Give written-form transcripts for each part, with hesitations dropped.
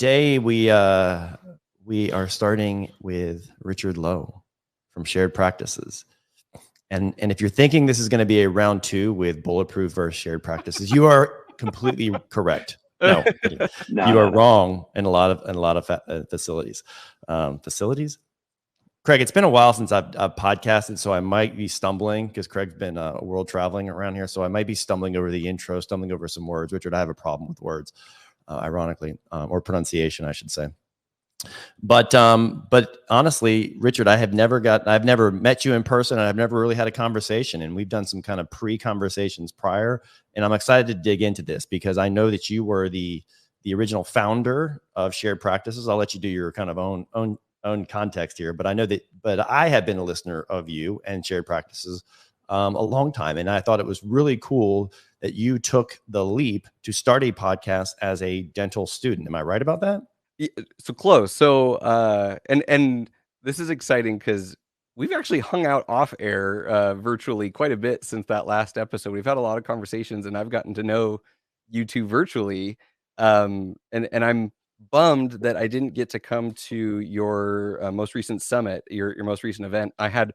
Today we are starting with Richard Lowe from Shared Practices. And if you're thinking this is going to be a round 2 with Bulletproof versus Shared Practices, you are completely correct. No, you are wrong in a lot of facilities. Craig, it's been a while since I've podcasted, so I might be stumbling because Craig's been world traveling around here. So I might be stumbling over the intro, stumbling over some words. Richard, I have a problem with words, ironically, or pronunciation, I should say. But honestly, Richard, I've never met you in person, and I've never really had a conversation. And we've done some kind of pre-conversations prior, and I'm excited to dig into this because I know that you were the original founder of Shared Practices. I'll let you do your kind of own context here, but I have been a listener of you and Shared Practices a long time, and I thought it was really cool that you took the leap to start a podcast as a dental student. Am I right about that? So close. So and this is exciting because we've actually hung out off air virtually quite a bit since that last episode. We've had a lot of conversations, and I've gotten to know you two virtually. And I'm bummed that I didn't get to come to your most recent summit, your most recent event. I had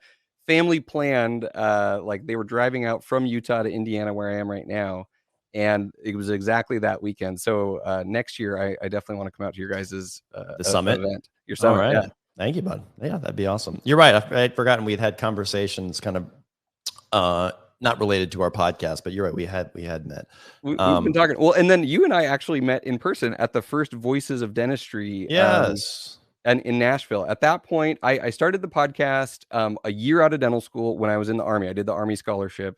family planned, like they were driving out from Utah to Indiana, where I am right now. And it was exactly that weekend. So next year, I definitely want to come out to your guys' the summit event. Your summit, all right. Yeah. Thank you, bud. Yeah, that'd be awesome. You're right. I'd forgotten we had conversations kind of not related to our podcast, but you're right. We had met. We've been talking. Well, and then you and I actually met in person at the first Voices of Dentistry. Yes. And in Nashville. At that point, I started the podcast a year out of dental school when I was in the Army. I did the Army scholarship.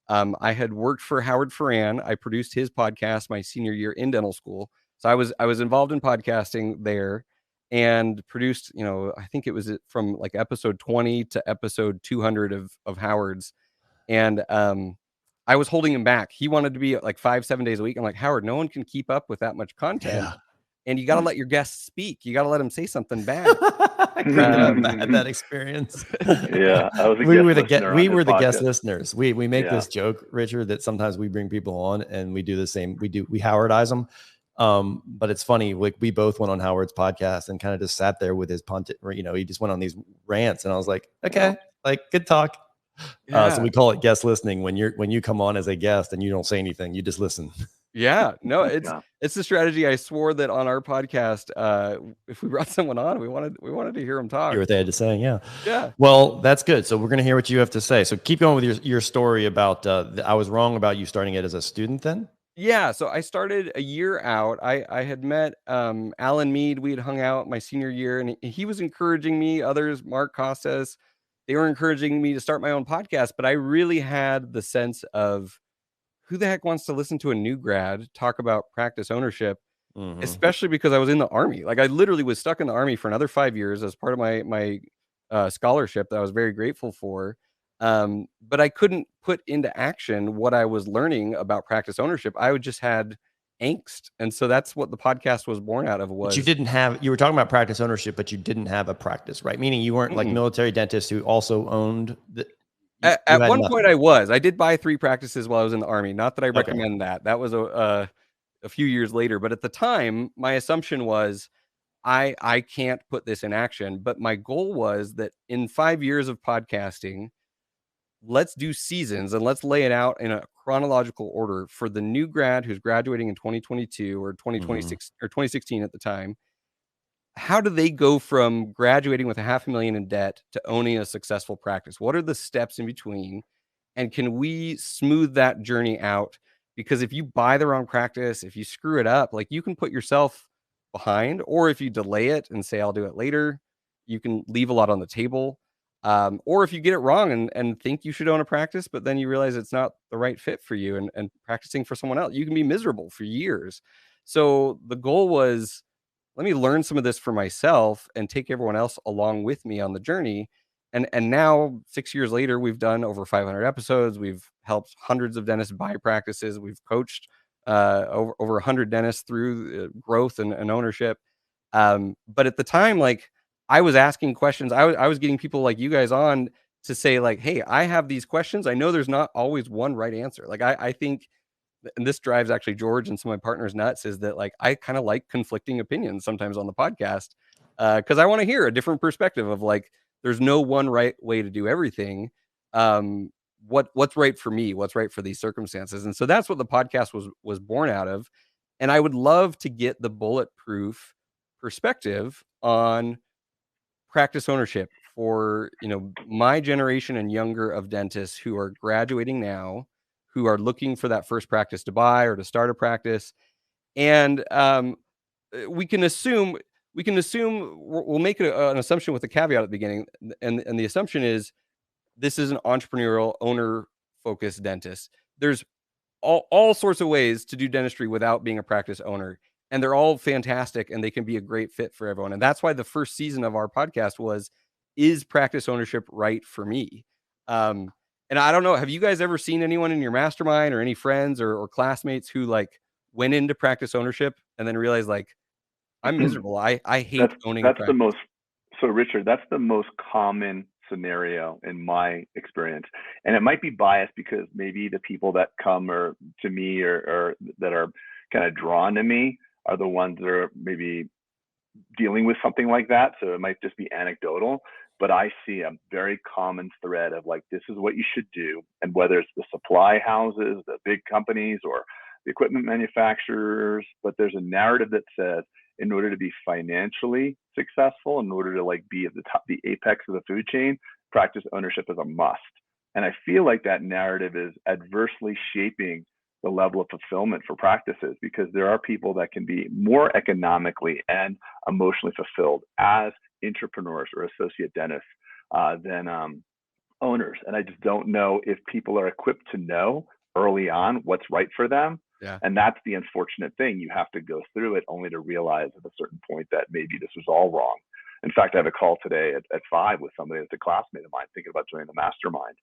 I had worked for Howard Ferran. I produced his podcast my senior year in dental school. So I was involved in podcasting there and produced, I think it was from like episode 20 to episode 200 of Howard's. And I was holding him back. He wanted to be like 5-7 days a week. I'm like, Howard, no one can keep up with that much content. Yeah. And you got to let your guests speak. You got to let them say something bad. That experience. Yeah, we were the guest listeners. We make this joke, Richard, that sometimes we bring people on and we do the same. We Howardize them. But it's funny. Like we both went on Howard's podcast and kind of just sat there with his punt. He just went on these rants, and I was like, okay, like good talk. Yeah. So we call it guest listening when you come on as a guest and you don't say anything, you just listen. Yeah, no, it's the strategy. I swore that on our podcast, if we brought someone on, we wanted to hear them talk. Hear what they had to say. Yeah. Yeah. Well, that's good. So we're going to hear what you have to say. So keep going with your story about, I was wrong about you starting it as a student then. Yeah. So I started a year out. I had met Alan Mead. We had hung out my senior year, and he was encouraging me. Others, Mark Costas, they were encouraging me to start my own podcast. But I really had the sense of, who the heck wants to listen to a new grad talk about practice ownership, especially because I was in the Army. Like I literally was stuck in the Army for another 5 years as part of my scholarship that I was very grateful for. But I couldn't put into action what I was learning about practice ownership. I just had angst. And so that's what the podcast was born out of. But you were talking about practice ownership, but you didn't have a practice, right? Meaning you weren't like military dentists who also owned the... At one point I did buy 3 practices while I was in the Army. Not that I recommend that. That was a few years later. But at the time, my assumption was I can't put this in action. But my goal was that in 5 years of podcasting, let's do seasons and let's lay it out in a chronological order for the new grad who's graduating in 2022 or 2026 or 2016 at the time. How do they go from graduating with $500,000 in debt to owning a successful practice? What are the steps in between? And can we smooth that journey out? Because if you buy the wrong practice, if you screw it up, like you can put yourself behind, or if you delay it and say, I'll do it later, you can leave a lot on the table. Or if you get it wrong and think you should own a practice, but then you realize it's not the right fit for you and practicing for someone else, you can be miserable for years. So the goal was, let me learn some of this for myself and take everyone else along with me on the journey. And now 6 years later, we've done over 500 episodes. We've helped hundreds of dentists buy practices. We've coached over 100 dentists through growth and ownership. But at the time, like I was asking questions. I was getting people like you guys on to say like, hey, I have these questions. I know there's not always one right answer. Like I think and this drives actually George and some of my partners nuts, is that like I kind of like conflicting opinions sometimes on the podcast, because I want to hear a different perspective of like there's no one right way to do everything. What's right for me, what's right for these circumstances. And so that's what the podcast was born out of. And I would love to get the Bulletproof perspective on practice ownership for, my generation and younger of dentists who are graduating now, who are looking for that first practice to buy or to start a practice. And we can assume we'll make an assumption with a caveat at the beginning, and the assumption is this is an entrepreneurial, owner focused dentist. There's all sorts of ways to do dentistry without being a practice owner, and they're all fantastic, and they can be a great fit for everyone. And that's why the first season of our podcast was, is practice ownership right for me? And I don't know, have you guys ever seen anyone in your mastermind or any friends or classmates who like went into practice ownership and then realized like, I'm miserable. I hate owning a practice. So Richard, that's the most common scenario in my experience. And it might be biased because maybe the people that come to me or that are kind of drawn to me are the ones that are maybe dealing with something like that. So it might just be anecdotal, but I see a very common thread of like, this is what you should do. And whether it's the supply houses, the big companies, or the equipment manufacturers, but there's a narrative that says, in order to be financially successful, in order to like be at the top, the apex of the food chain, practice ownership is a must. And I feel like that narrative is adversely shaping the level of fulfillment for practices, because there are people that can be more economically and emotionally fulfilled as entrepreneurs or associate dentists than owners. And I just don't know if people are equipped to know early on what's right for them. Yeah. And that's the unfortunate thing. You have to go through it only to realize at a certain point that maybe this was all wrong. In fact, I have a call today at 5 with somebody that's a classmate of mine thinking about joining the mastermind.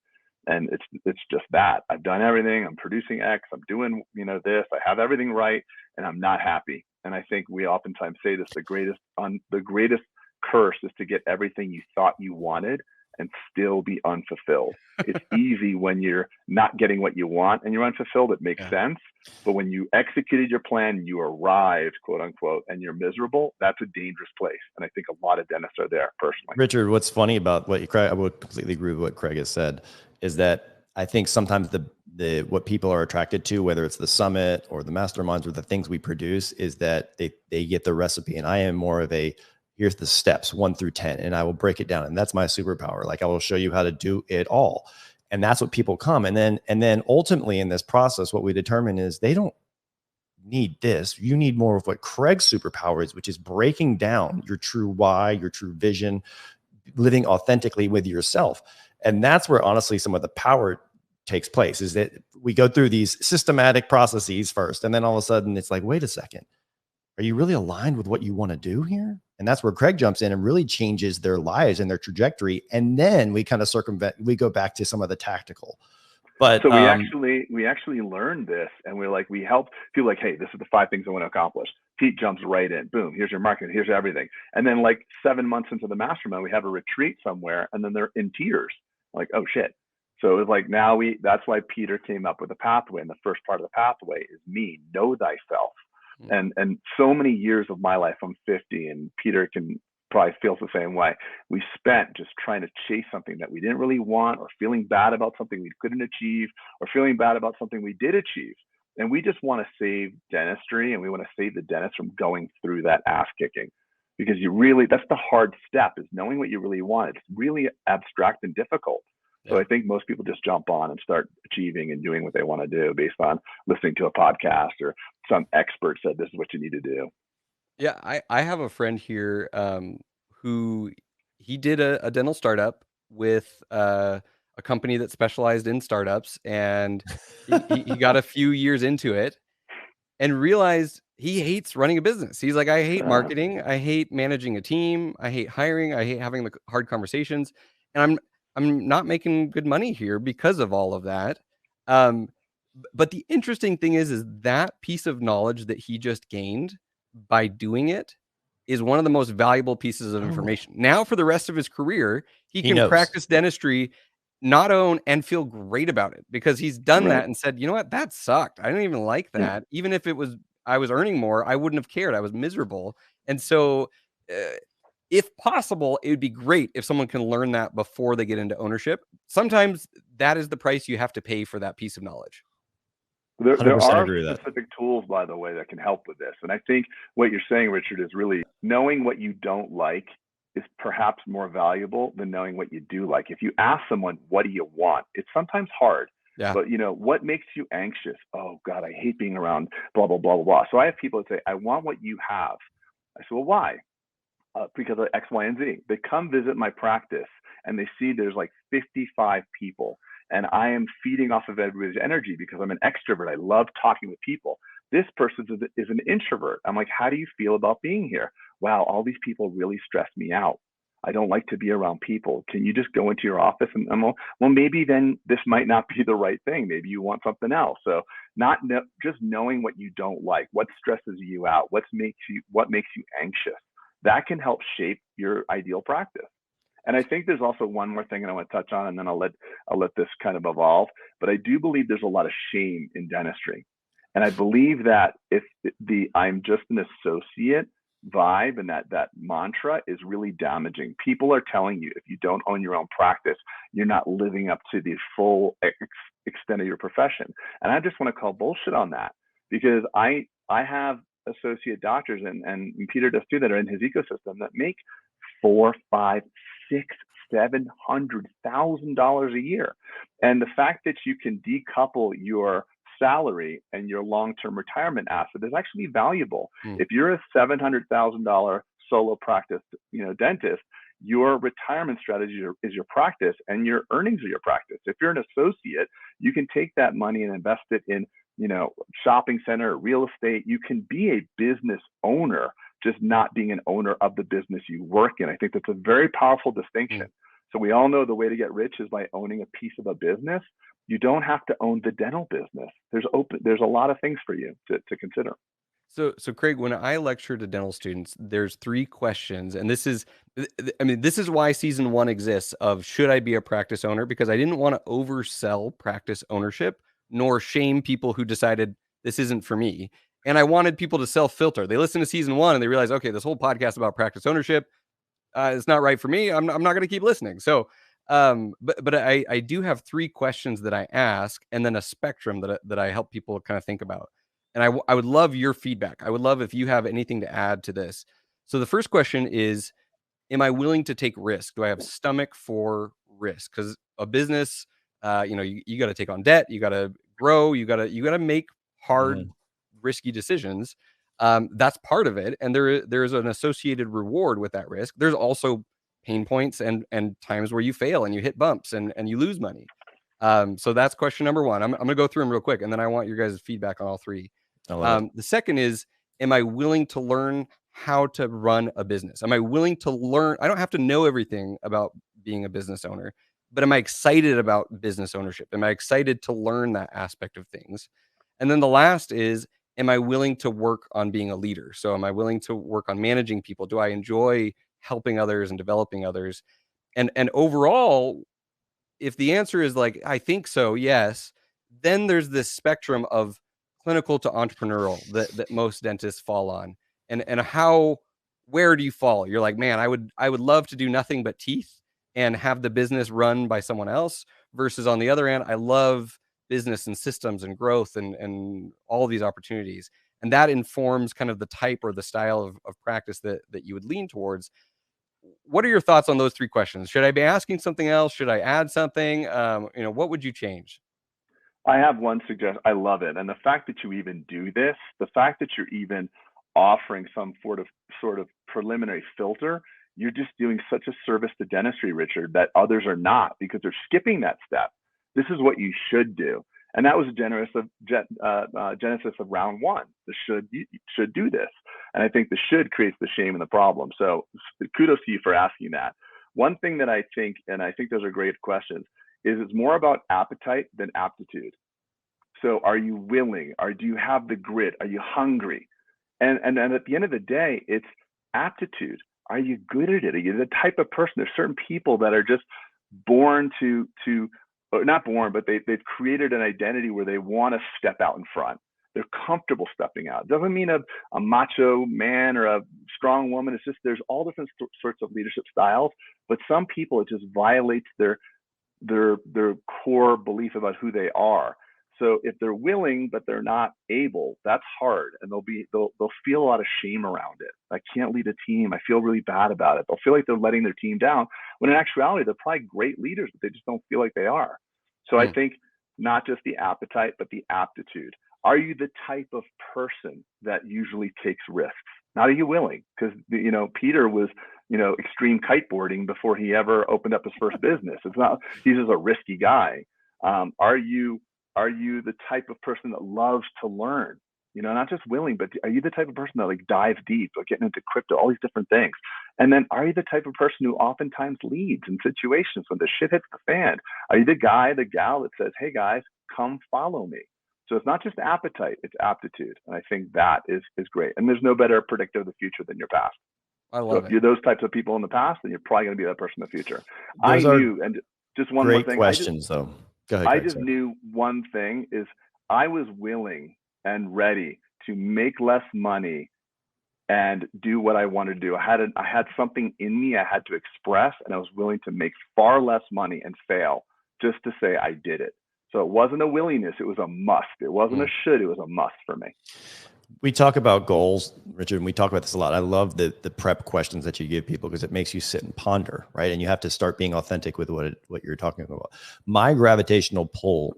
And it's just that. I've done everything. I'm producing X. I'm doing, this. I have everything right, and I'm not happy. And I think we oftentimes say this: the greatest curse is to get everything you thought you wanted and still be unfulfilled. It's easy when you're not getting what you want and you're unfulfilled. It makes sense. But when you executed your plan, you arrived, quote unquote, and you're miserable, that's a dangerous place. And I think a lot of dentists are there personally. Richard, what's funny about I would completely agree with what Craig has said, is that I think sometimes what people are attracted to, whether it's the summit or the masterminds or the things we produce, is that they get the recipe. And I am more of here's the steps 1 through 10, and I will break it down. And that's my superpower. Like, I will show you how to do it all. And that's what people come. And then ultimately in this process, what we determine is they don't need this. You need more of what Craig's superpower is, which is breaking down your true why, your true vision, living authentically with yourself. And that's where honestly some of the power takes place, is that we go through these systematic processes first. And then all of a sudden it's like, wait a second, are you really aligned with what you want to do here? And that's where Craig jumps in and really changes their lives and their trajectory. And then we kind of we go back to some of the tactical. But so we actually learned this, and we help people like, hey, this is the 5 things I want to accomplish. Pete jumps right in. Boom, here's your marketing, here's everything. And then like 7 months into the mastermind, we have a retreat somewhere, and then they're in tears. Like, oh shit. So it was like, that's why Peter came up with the pathway. And the first part of the pathway is know thyself. And so many years of my life, I'm 50, and Peter can probably feels the same way. We spent just trying to chase something that we didn't really want, or feeling bad about something we couldn't achieve, or feeling bad about something we did achieve. And we just want to save dentistry, and we want to save the dentist from going through that ass kicking, because that's the hard step, is knowing what you really want. It's really abstract and difficult. So I think most people just jump on and start achieving and doing what they want to do based on listening to a podcast or some expert said this is what you need to do. Yeah, I have a friend here who he did a dental startup with a company that specialized in startups, and he got a few years into it and realized he hates running a business. He's like, I hate marketing, I hate managing a team, I hate hiring, I hate having the hard conversations, and I'm not making good money here because of all of that. But the interesting thing is that piece of knowledge that he just gained by doing it is one of the most valuable pieces of information. Now for the rest of his career, he can practice dentistry not own and feel great about it, because he's done Right. that and said, you know what, that sucked. I didn't even like Yeah. that. Even if I was earning more, I wouldn't have cared. I was miserable. And so, uh, if possible, it would be great if someone can learn that before they get into ownership. Sometimes that is the price you have to pay for that piece of knowledge. There 100% are agree with that. specific tools, by the way, that can help with this. And I think what you're saying, Richard, is really knowing what you don't like is perhaps more valuable than knowing what you do like. If you ask someone, what do you want? It's sometimes hard. Yeah. But what makes you anxious? Oh God, I hate being around blah, blah, blah, blah, blah. So I have people that say, I want what you have. I say, well, why? Because of X, Y, and Z. They come visit my practice and they see there's like 55 people, and I am feeding off of everybody's energy because I'm an extrovert. I love talking with people. This person is an introvert. I'm like, how do you feel about being here? Wow, all these people really stress me out. I don't like to be around people. Can you just go into your office? And I'm like, well, maybe then this might not be the right thing. Maybe you want something else. So just knowing what you don't like, what stresses you out, what makes you anxious, that can help shape your ideal practice. And I think there's also one more thing, and I want to touch on, and then I'll let this kind of evolve. But I do believe there's a lot of shame in dentistry, and I believe that if the I'm just an associate vibe and that mantra is really damaging. People are telling you if you don't own your own practice, you're not living up to the full extent of your profession. And I just want to call bullshit on that, because I have associate doctors, and Peter does too, that are in his ecosystem that make $400,000, $500,000, $600,000, $700,000 a year. And the fact that you can decouple your salary and your long-term retirement asset is actually valuable. If you're a $700,000 solo practice, dentist, your retirement strategy is your practice, and your earnings are your practice. If you're an associate, you can take that money and invest it in shopping center, real estate. You can be a business owner, just not being an owner of the business you work in. I think that's a very powerful distinction. So we all know the way to get rich is by owning a piece of a business. You don't have to own the dental business. There's a lot of things for you to consider. So Craig, when I lecture to dental students, there's 3 questions, and this is why season 1 exists of should I be a practice owner? Because I didn't want to oversell practice ownership, nor shame people who decided this isn't for me. And I wanted people to self-filter. They listen to season 1 and they realize, okay, this whole podcast about practice ownership, it's not right for me. I'm not going to keep listening. So, but I do have 3 questions that I ask, and then a spectrum that I help people kind of think about. And I would love your feedback. I would love if you have anything to add to this. So the first question is, am I willing to take risk? Do I have stomach for risk? Because a business, you got to take on debt, you got to grow, you got to make hard, risky decisions. That's part of it, and there's an associated reward with that risk. There's also pain points and times where you fail and you hit bumps and you lose money. So that's question number 1. I'm going to go through them real quick, and then I want your guys' feedback on all 3. The second is, am I willing to learn how to run a business? Am I willing to learn? I don't have to know everything about being a business owner, but am I excited about business ownership? Am I excited to learn that aspect of things? And then the last is, am I willing to work on being a leader? So am I willing to work on managing people? Do I enjoy helping others and developing others? And overall, if the answer is like, I think so, yes, then there's this spectrum of clinical to entrepreneurial that most dentists fall on. And where do you fall? You're like, man, I would love to do nothing but teeth and have the business run by someone else, versus on the other end, I love business and systems and growth and all these opportunities. And that informs kind of the type or the style of practice that you would lean towards. What are your thoughts on those 3 questions? Should I be asking something else? Should I add something? What would you change? I have one suggestion. I love it. And the fact that you even do this, the fact that you're even offering some sort of preliminary filter, you're just doing such a service to dentistry, Richard, that others are not, because they're skipping that step. This is what you should do. And that was a genesis of round 1. The should do this. And I think the should creates the shame and the problem. So kudos to you for asking that. One thing that I think, and I think those are great questions, is it's more about appetite than aptitude. So are you willing? Do you have the grit? Are you hungry? And at the end of the day, it's aptitude. Are you good at it? Are you the type of person? There's certain people that are just born or not born, but they've created an identity where they want to step out in front. They're comfortable stepping out. Doesn't mean a macho man or a strong woman. It's just there's all different sorts of leadership styles. But some people, it just violates their core belief about who they are. So if they're willing but they're not able, that's hard, and they'll feel a lot of shame around it. I can't lead a team. I feel really bad about it. They'll feel like they're letting their team down, when in actuality they're probably great leaders, but they just don't feel like they are. So I think not just the appetite, but the aptitude. Are you the type of person that usually takes risks? Not are you willing? Because Peter was extreme kiteboarding before he ever opened up his first business. It's not, he's just a risky guy. Are you the type of person that loves to learn? Not just willing, but are you the type of person that like dives deep, like getting into crypto, all these different things? And then are you the type of person who oftentimes leads in situations when the shit hits the fan? Are you the guy, the gal that says, hey guys, come follow me? So it's not just appetite, it's aptitude. And I think that is great. And there's no better predictor of the future than your past. I love it. If you're those types of people in the past, then you're probably going to be that person in the future. Those I knew, and just one more thing. Great questions, though. Go ahead, I Greg, just sorry. knew one thing is I was willing and ready to make less money and do what I wanted to do. I had something in me I had to express, and I was willing to make far less money and fail just to say I did it. So it wasn't a willingness, it was a must. It wasn't a should, it was a must for me. We talk about goals, Richard, and we talk about this a lot. I love the prep questions that you give people because it makes you sit and ponder, right? And you have to start being authentic with what you're talking about. My gravitational pull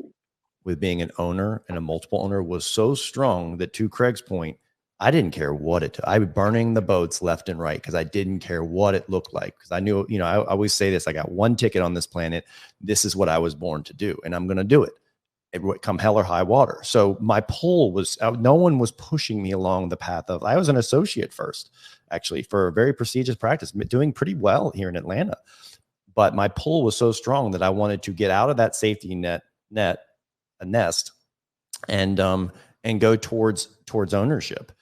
with being an owner and a multiple owner was so strong that, to Craig's point, I didn't care what it took. I was burning the boats left and right because I didn't care what it looked like. Because I knew, I always say this, I got one ticket on this planet. This is what I was born to do, and I'm going to do it. It would come hell or high water. So my pull was, no one was pushing me along the path of, I was an associate first, actually, for a very prestigious practice, doing pretty well here in Atlanta. But my pull was so strong that I wanted to get out of that safety nest, and go towards ownership.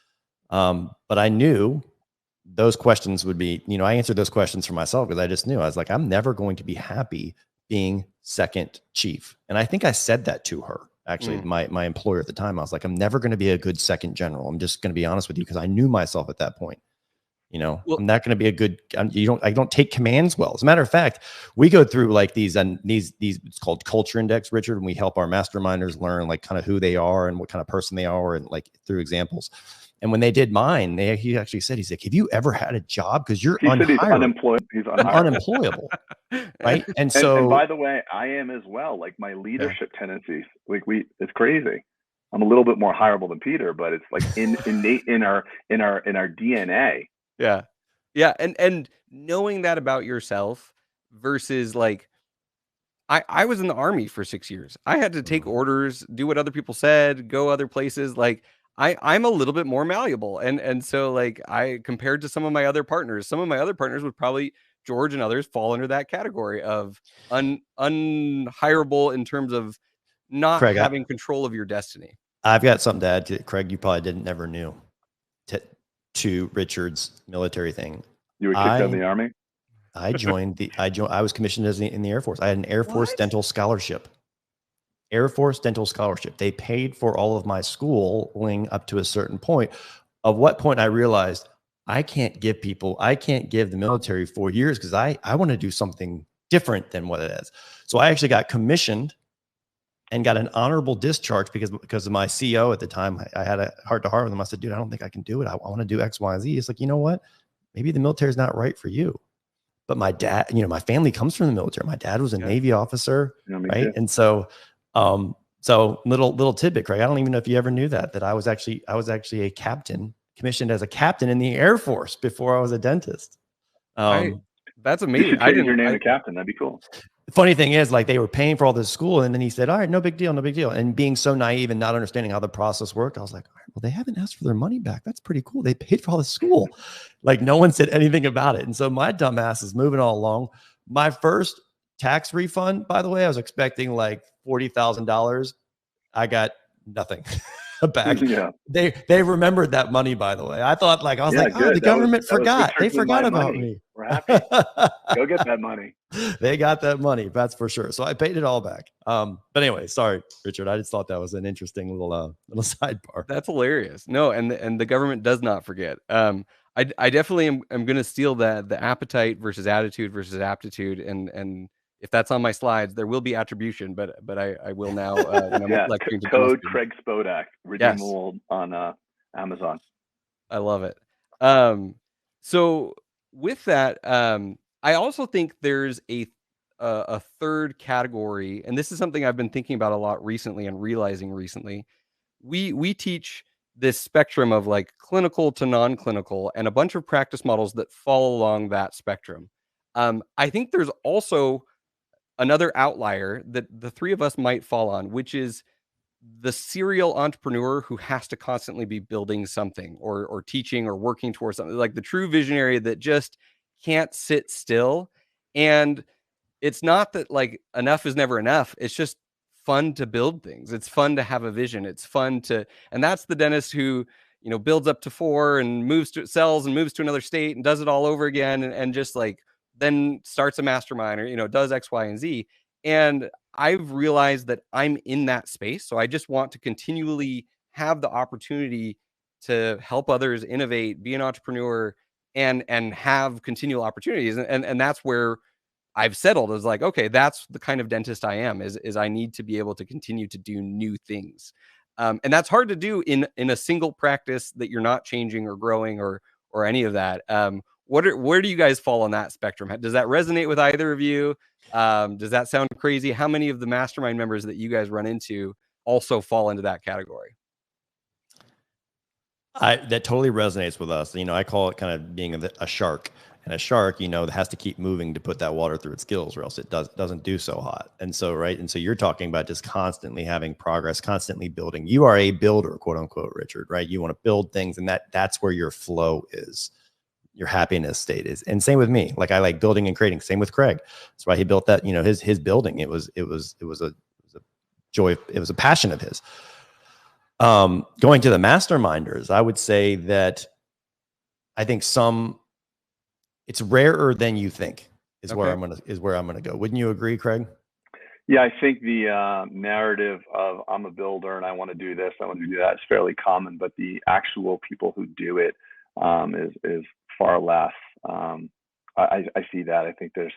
But I knew those questions would be, I answered those questions for myself because I just knew, I was like, I'm never going to be happy being second chief. And I think I said that to her, actually, my employer at the time. I was like, I'm never going to be a good second general. I'm just going to be honest with you, because I knew myself at that point. I'm not going to be a good, I don't take commands well. As a matter of fact, we go through like these, it's called culture index, Richard, and we help our masterminders learn like kind of who they are and what kind of person they are, and like through examples. And when they did mine, he actually said, he's like, have you ever had a job? Because you're unemployed. He's unemployable. Right. And by the way, I am as well. Like my leadership tendencies, like it's crazy. I'm a little bit more hireable than Peter, but it's like innate in our DNA. Yeah. Yeah. And knowing that about yourself versus like, I was in the Army for 6 years. I had to take orders, do what other people said, go other places. Like I'm a little bit more malleable. And so like compared to some of my other partners would probably, George and others, fall under that category of unhireable in terms of not Craig, having control of your destiny. I've got something to add to it, Craig. You probably never knew to Richard's military thing. You were kicked out of the Army? I was commissioned in the Air Force. I had an Air Force dental scholarship. Air Force dental scholarship. They paid for all of my schooling up to a certain point. Of what point I realized I can't give the military 4 years because I want to do something different than what it is. So I actually got commissioned and got an honorable discharge because of my CO at the time. I had a heart-to-heart with him. I said, dude, I don't think I can do it. I want to do X, Y, and Z. It's like, you know what? Maybe the military is not right for you. But my dad, my family comes from the military. My dad was a Navy officer, right? Too. And so little tidbit, Craig. I don't even know if you ever knew that I was actually a captain, commissioned as a captain in the Air Force before I was a dentist. That's amazing. I didn't your name a captain. That'd be cool. The funny thing is, like, they were paying for all this school, and then he said, all right, no big deal. And being so naive and not understanding how the process worked, I was like, all right, well, they haven't asked for their money back. That's pretty cool. They paid for all the school. Like, no one said anything about it. And so my dumb ass is moving all along. My first tax refund, by the way, I was expecting like $40,000. I got nothing back. Yeah. They remembered that money, by the way. I thought, like, I was like, oh, the government forgot. They forgot about me. We're happy. Go get that money. They got that money, that's for sure. So I paid it all back. But anyway, sorry, Richard. I just thought that was an interesting little sidebar. That's hilarious. No, and the government does not forget. I definitely am going to steal the appetite versus attitude versus aptitude, and if that's on my slides, there will be attribution, but I will now. Yeah, code Craig Spodak, redeemable on Amazon. I love it. So with that, I also think there's a third category, and this is something I've been thinking about a lot recently and realizing recently. We teach this spectrum of like clinical to non-clinical and a bunch of practice models that fall along that spectrum. I think there's also another outlier that the three of us might fall on, which is the serial entrepreneur who has to constantly be building something or teaching or working towards something, like the true visionary that just can't sit still. And it's not that like enough is never enough. It's just fun to build things. It's fun to have a vision. It's fun to, and that's the dentist who, builds up to 4 and sells and moves to another state and does it all over again. And just like, then starts a mastermind or, does X, Y, and Z. And I've realized that I'm in that space. So I just want to continually have the opportunity to help others innovate, be an entrepreneur, and have continual opportunities. And that's where I've settled. Is like, okay, that's the kind of dentist I am, is I need to be able to continue to do new things. And that's hard to do in a single practice that you're not changing or growing or any of that. Where do you guys fall on that spectrum? Does that resonate with either of you? Does that sound crazy? How many of the mastermind members that you guys run into also fall into that category? That totally resonates with us. I call it kind of being a shark, and a shark, has to keep moving to put that water through its gills, or else it doesn't do so hot. And so, right. And so you're talking about just constantly having progress, constantly building. You are a builder, quote unquote, Richard, right? You want to build things, and that's where your flow is. Your happiness state is. And same with me. Like I like building and creating. Same with Craig. That's why he built that, his building. It was a joy. It was a passion of his. Going to the masterminders, I would say that I think it's rarer than you think is where I'm going to go. Wouldn't you agree, Craig? Yeah, I think the narrative of I'm a builder and I want to do this, I want to do that is fairly common, but the actual people who do it is far less. I see that. I think there's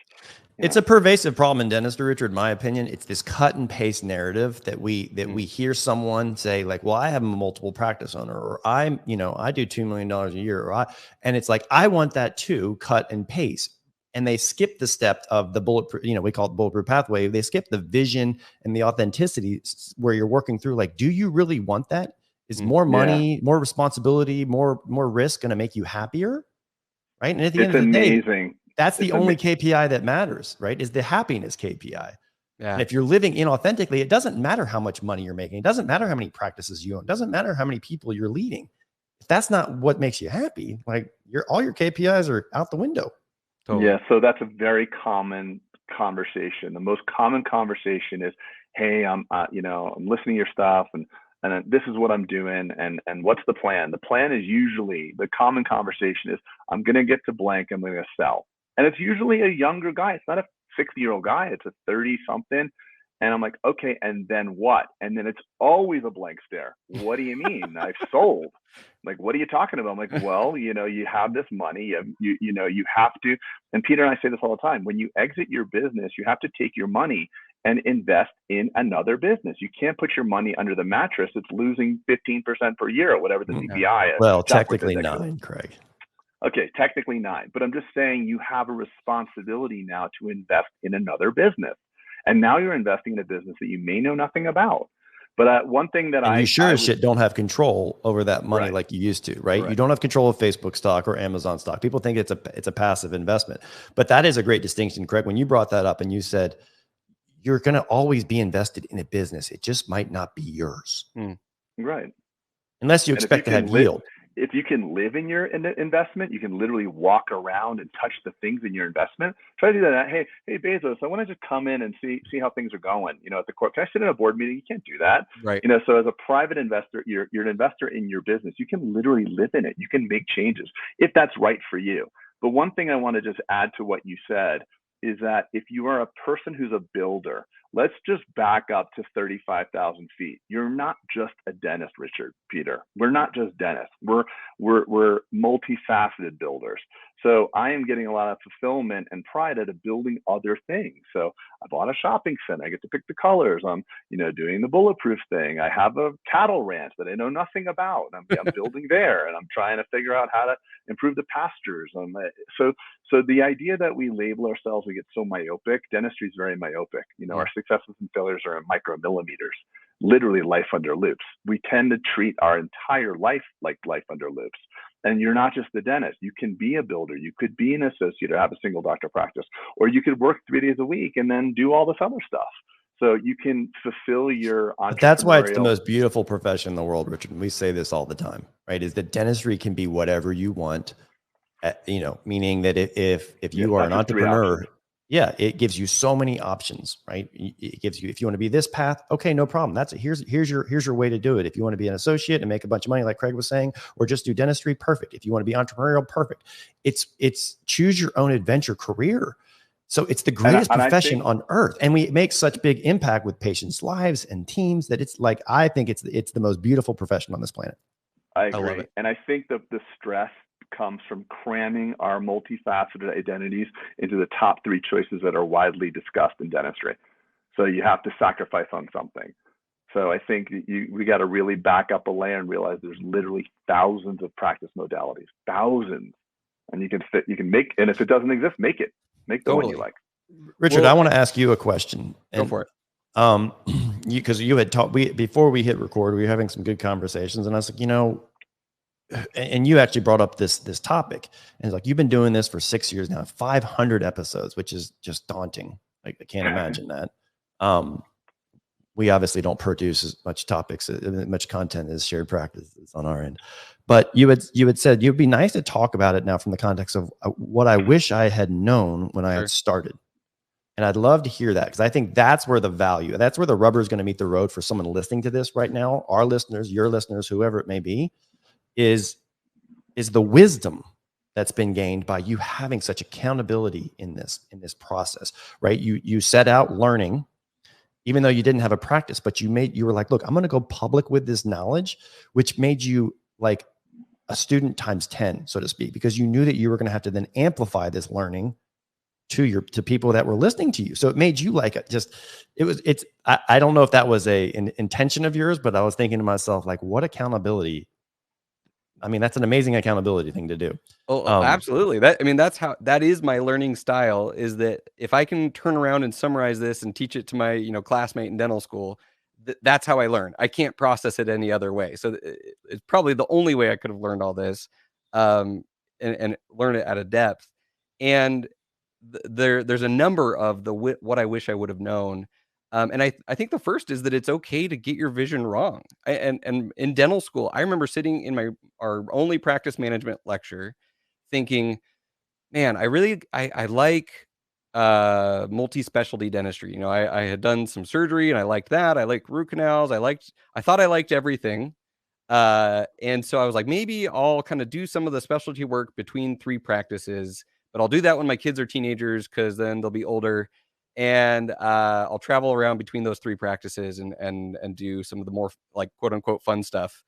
it's a pervasive problem in dentistry, Richard, in my opinion. It's this cut and paste narrative that we hear someone say like, well, I have a multiple practice owner, or I do $2 million a year, and it's like, I want that too, cut and paste. And they skip the step of the bulletproof, we call it bulletproof pathway. They skip the vision and the authenticity where you're working through, like, do you really want that? Is more money, more responsibility, more risk going to make you happier? Right. And at the end of the day, that's the only KPI that matters, right? Is the happiness KPI. Yeah. And if you're living inauthentically, it doesn't matter how much money you're making. It doesn't matter how many practices you own. It doesn't matter how many people you're leading. If that's not what makes you happy, like all your KPIs are out the window. Totally. Yeah. So that's a very common conversation. The most common conversation is, hey, I'm listening to your stuff and this is what I'm doing, and what's the plan? The plan is usually, the common conversation is, I'm going to get to blank, I'm going to sell. And it's usually a younger guy. It's not a 60-year-old guy. It's a 30-something. And I'm like, okay, and then what? And then it's always a blank stare. What do you mean? I've sold. Like, what are you talking about? I'm like, well, you have this money. You have to. And Peter and I say this all the time. When you exit your business, you have to take your money and invest in another business. You can't put your money under the mattress. It's losing 15% per year or whatever the CPI is. Well, technically 9, Craig. Okay, technically 9. But I'm just saying you have a responsibility now to invest in another business. And now you're investing in a business that you may know nothing about. But one thing that you sure as shit don't have control over that money like you used to, right? You don't have control of Facebook stock or Amazon stock. People think it's a passive investment. But that is a great distinction, Craig. When you brought that up and you said, you're going to always be invested in a business. It just might not be yours. Right. Unless you expect to have yield. If you can live in your investment, you can literally walk around and touch the things in your investment. Try to do that. Hey, Bezos, I want to just come in and see how things are going. At the court, can I sit in a board meeting? You can't do that. Right. So as a private investor, you're an investor in your business. You can literally live in it. You can make changes if that's right for you. But one thing I want to just add to what you said is that if you are a person who's a builder, let's just back up to 35,000 feet. You're not just a dentist, Richard, Peter. We're not just dentists. We're multifaceted builders. So I am getting a lot of fulfillment and pride out of building other things. So I bought a shopping center. I get to pick the colors. I'm, doing the Bulletproof thing. I have a cattle ranch that I know nothing about. I'm building there, and I'm trying to figure out how to improve the pastures. So the idea that we label ourselves, we get so myopic. Dentistry is very myopic. Our successes and failures are in micromillimeters, literally life under loops. We tend to treat our entire life like life under loops. And you're not just the dentist. You can be a builder. You could be an associate or have a single doctor practice, or you could work 3 days a week and then do all this other stuff. So you can fulfill your entrepreneurial. But that's why it's the most beautiful profession in the world, Richard. We say this all the time, right? Is that dentistry can be whatever you want, meaning that if you are an entrepreneur, it gives you so many options, right? It gives you, if you want to be this path, okay, no problem. Here's your way to do it. If you want to be an associate and make a bunch of money, like Craig was saying, or just do dentistry, perfect. If you want to be entrepreneurial, perfect. It's choose your own adventure career. So it's the greatest profession on earth. And we make such big impact with patients' lives and teams that it's like, I think it's the most beautiful profession on this planet. I agree. Love it. And I think that the stress comes from cramming our multifaceted identities into the top 3 choices that are widely discussed in dentistry. So you have to sacrifice on something. So I think we got to really back up a layer and realize there's literally thousands of practice modalities, thousands. And you can make, and if it doesn't exist, make it. Make the one you like. Richard, I want to ask you a question. Go for it. Because you had talked, before we hit record, we were having some good conversations, and I was like, and you actually brought up this topic, and it's like, you've been doing this for 6 years now, 500 episodes, which is just daunting. Like, I can't imagine that. We obviously don't produce as much much content as shared practices on our end. But you had said you'd be nice to talk about it now from the context of what I wish I had known when I had started. And I'd love to hear that, because I think that's where that's where the rubber is going to meet the road for someone listening to this right now, our listeners, your listeners, whoever it may be, is the wisdom that's been gained by you having such accountability in this process, right? You set out learning, even though you didn't have a practice, but you were like, look, I'm going to go public with this knowledge, which made you like a student times 10, so to speak, because you knew that you were going to have to then amplify this learning to people that were listening to you. So it made you like I don't know if that was an intention of yours, but I was thinking to myself, like, what accountability. I mean, that's an amazing accountability thing to do. Oh, absolutely. That is my learning style, is that if I can turn around and summarize this and teach it to my, classmate in dental school, that's how I learn. I can't process it any other way. So it's probably the only way I could have learned all this, and learn it at a depth. And there's a number of what I wish I would have known. And I think the first is that it's okay to get your vision wrong. And in dental school, I remember sitting in our only practice management lecture thinking, man, I like multi-specialty dentistry. I had done some surgery and I liked that. I liked root canals. I thought I liked everything. And so I was like, maybe I'll kind of do some of the specialty work between 3 practices, but I'll do that when my kids are teenagers, because then they'll be older. And I'll travel around between those 3 practices and do some of the more, like, quote unquote fun stuff.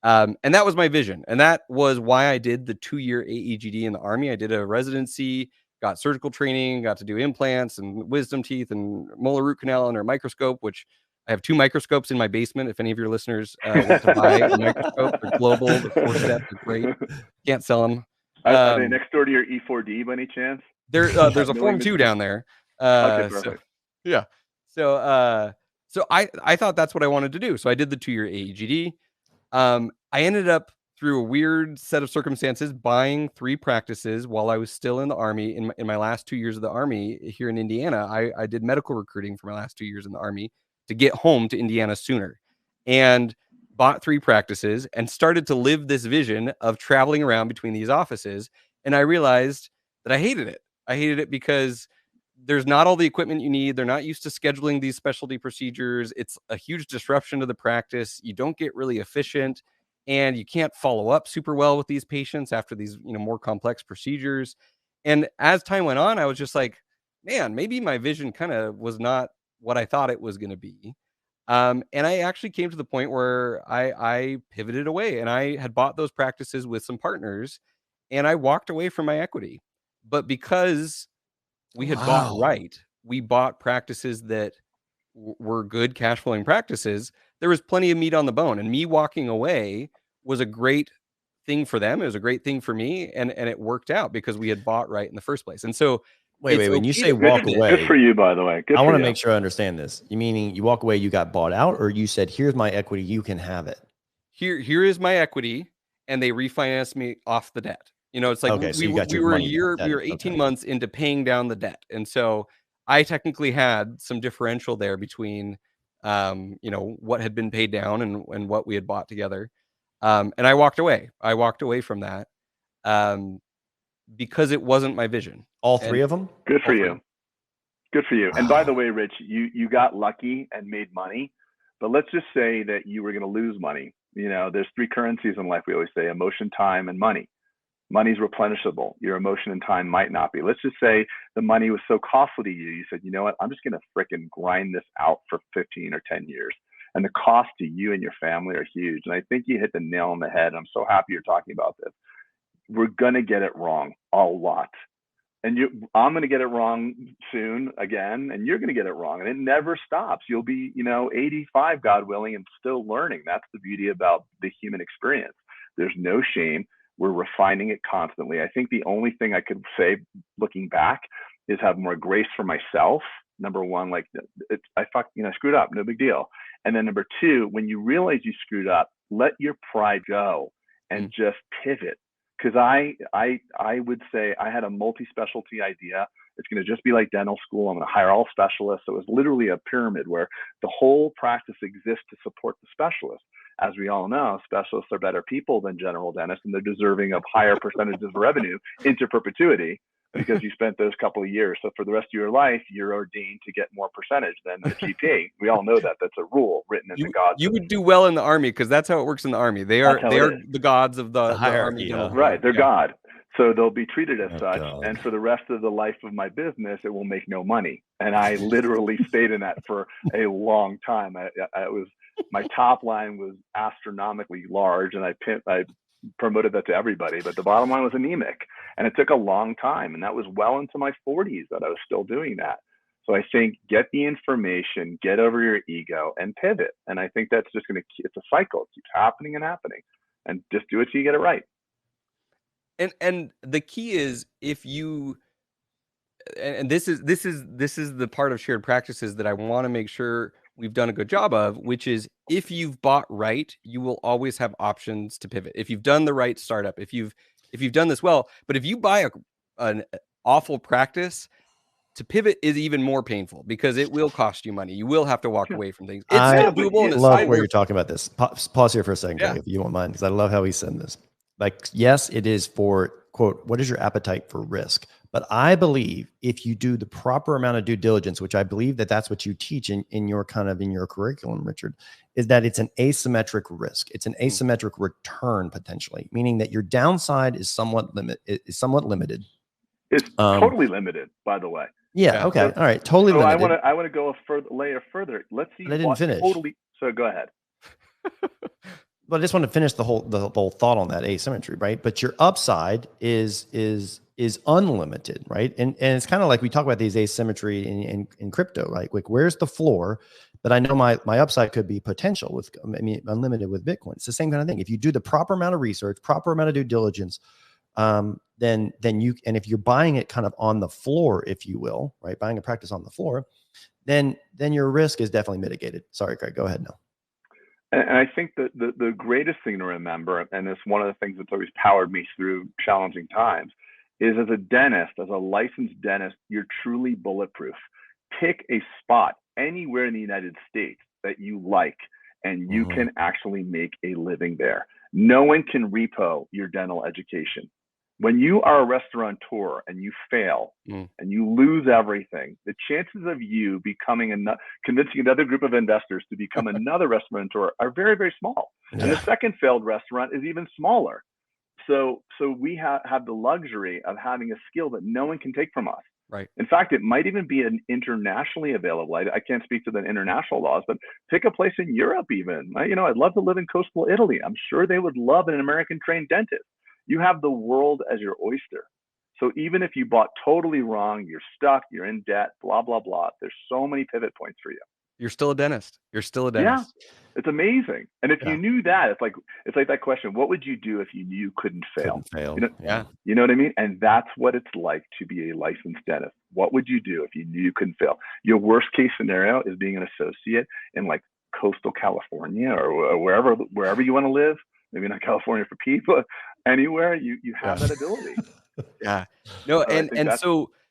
And that was my vision. And that was why I did the 2-year AEGD in the Army. I did a residency, got surgical training, got to do implants and wisdom teeth and molar root canal under a microscope, which I have 2 microscopes in my basement. If any of your listeners want to buy a microscope, they're global, the 4-step, they're great. Can't sell them. Are they next door to your E4D by any chance? There's a Form 2 down there. Okay, perfect. So I thought that's what I wanted to do. So I did the 2-year AEGD. I ended up, through a weird set of circumstances, buying 3 practices while I was still in the Army. In my last 2 years of the Army here in Indiana, I did medical recruiting for my last 2 years in the Army to get home to Indiana sooner, and bought 3 practices and started to live this vision of traveling around between these offices. And I realized that I hated it. I hated it because there's not all the equipment you need. They're not used to scheduling these specialty procedures. It's a huge disruption to the practice. You don't get really efficient, and you can't follow up super well with these patients after these, more complex procedures. And as time went on, I was just like, man, maybe my vision kind of was not what I thought it was going to be. And I actually came to the point where I pivoted away, and I had bought those practices with some partners, and I walked away from my equity. But because we had bought right, we bought practices that were good cash flowing practices. There was plenty of meat on the bone, and me walking away was a great thing for them. It was a great thing for me, and it worked out because we had bought right in the first place. And so, wait. When you say walk away, good for you, by the way. I want to make sure I understand this. You meaning you walk away, you got bought out, or you said, "Here's my equity, you can have it." Here is my equity, and they refinanced me off the debt. You know, it's like okay, so we were we were 18 months into paying down the debt, and so I technically had some differential there between, you know, what had been paid down and what we had bought together. And I walked away. I walked away from that because it wasn't my vision. All three of them? Good for you. Good for you. And by the way, Rich, you got lucky and made money, but let's just say that you were going to lose money. You know, there's three currencies in life, we always say: emotion, time, and money. Money's replenishable. Your emotion and time might not be. Let's just say the money was so costly to you, you said, you know what, I'm just going to fricking grind this out for 15 or 10 years. And the cost to you and your family are huge. And I think you hit the nail on the head. I'm so happy you're talking about this. We're going to get it wrong a lot. And I'm going to get it wrong soon again, and you're going to get it wrong. And it never stops. You'll be, 85, God willing, and still learning. That's the beauty about the human experience. There's no shame. We're refining it constantly. I think the only thing I could say looking back is have more grace for myself. Number one, like I screwed up, no big deal. And then number two, when you realize you screwed up, let your pride go and just pivot. Because I would say I had a multi-specialty idea. It's going to just be like dental school. I'm going to hire all specialists. So it was literally a pyramid where the whole practice exists to support the specialist. As we all know, specialists are better people than general dentists, and they're deserving of higher percentages of revenue into perpetuity because you spent those couple of years. So for the rest of your life, you're ordained to get more percentage than the GP. We all know that. That's a rule written in the gods. You would do well in the Army because that's how it works in the Army. They are the gods of the hierarchy. Army. Right. They're God. So they'll be treated as such. God. And for the rest of the life of my business, it will make no money. And I literally stayed in that for a long time. My top line was astronomically large, and I promoted that to everybody, but the bottom line was anemic, and it took a long time, and that was well into my 40s that I was still doing that. So I think get the information, get over your ego, and pivot. And I think that's just it's a cycle. It keeps happening and happening, and just do it till you get it right. And the key is, if you, and this is the part of shared practices that I want to make sure we've done a good job of, which is, if you've bought right, you will always have options to pivot. If you've done the right startup, if you've done this well, but if you buy an awful practice, to pivot is even more painful because it will cost you money. You will have to walk away from things. It's still doable. I love where you're talking about this. Pause here for a second, Greg, if you don't mind, because I love how he said this. Like, yes, it is for, quote, what is your appetite for risk? But I believe if you do the proper amount of due diligence, which I believe that's what you teach in your curriculum, Richard, is that it's an asymmetric risk. It's an asymmetric return, potentially, meaning that your downside is somewhat limited. It's totally limited, by the way. Yeah. Okay. All right. Totally limited. I want to go a layer further. Let's see. But I didn't finish. So go ahead. But I just want to finish the whole thought on that asymmetry, right? But your upside is unlimited, right? And it's kind of like we talk about these asymmetry in crypto, right? Like, where's the floor? But I know my upside could be potential unlimited with Bitcoin. It's the same kind of thing. If you do the proper amount of research, proper amount of due diligence, then you, and if you're buying it kind of on the floor, if you will, right? Buying a practice on the floor, then your risk is definitely mitigated. Sorry, Craig, go ahead now. And I think that the greatest thing to remember, and it's one of the things that's always powered me through challenging times, is as a dentist, as a licensed dentist, you're truly bulletproof. Pick a spot anywhere in the United States that you like, and you can actually make a living there. No one can repo your dental education. When you are a restaurateur and you fail and you lose everything, the chances of you convincing another group of investors to become another restaurateur are very, very small. Yeah. And the second failed restaurant is even smaller. So we have the luxury of having a skill that no one can take from us. Right. In fact, it might even be an internationally available. I can't speak to the international laws, but pick a place in Europe even. I'd love to live in coastal Italy. I'm sure they would love an American trained dentist. You have the world as your oyster. So even if you bought totally wrong, you're stuck, you're in debt, blah, blah, blah. There's so many pivot points for you. You're still a dentist. You're still a dentist. Yeah, it's amazing. And if you knew that, it's like that question, what would you do if you knew you couldn't fail? You know what I mean? And that's what it's like to be a licensed dentist. What would you do if you knew you couldn't fail? Your worst case scenario is being an associate in like coastal California or wherever you want to live. Maybe not California for people, anywhere you have that ability. Yeah. No,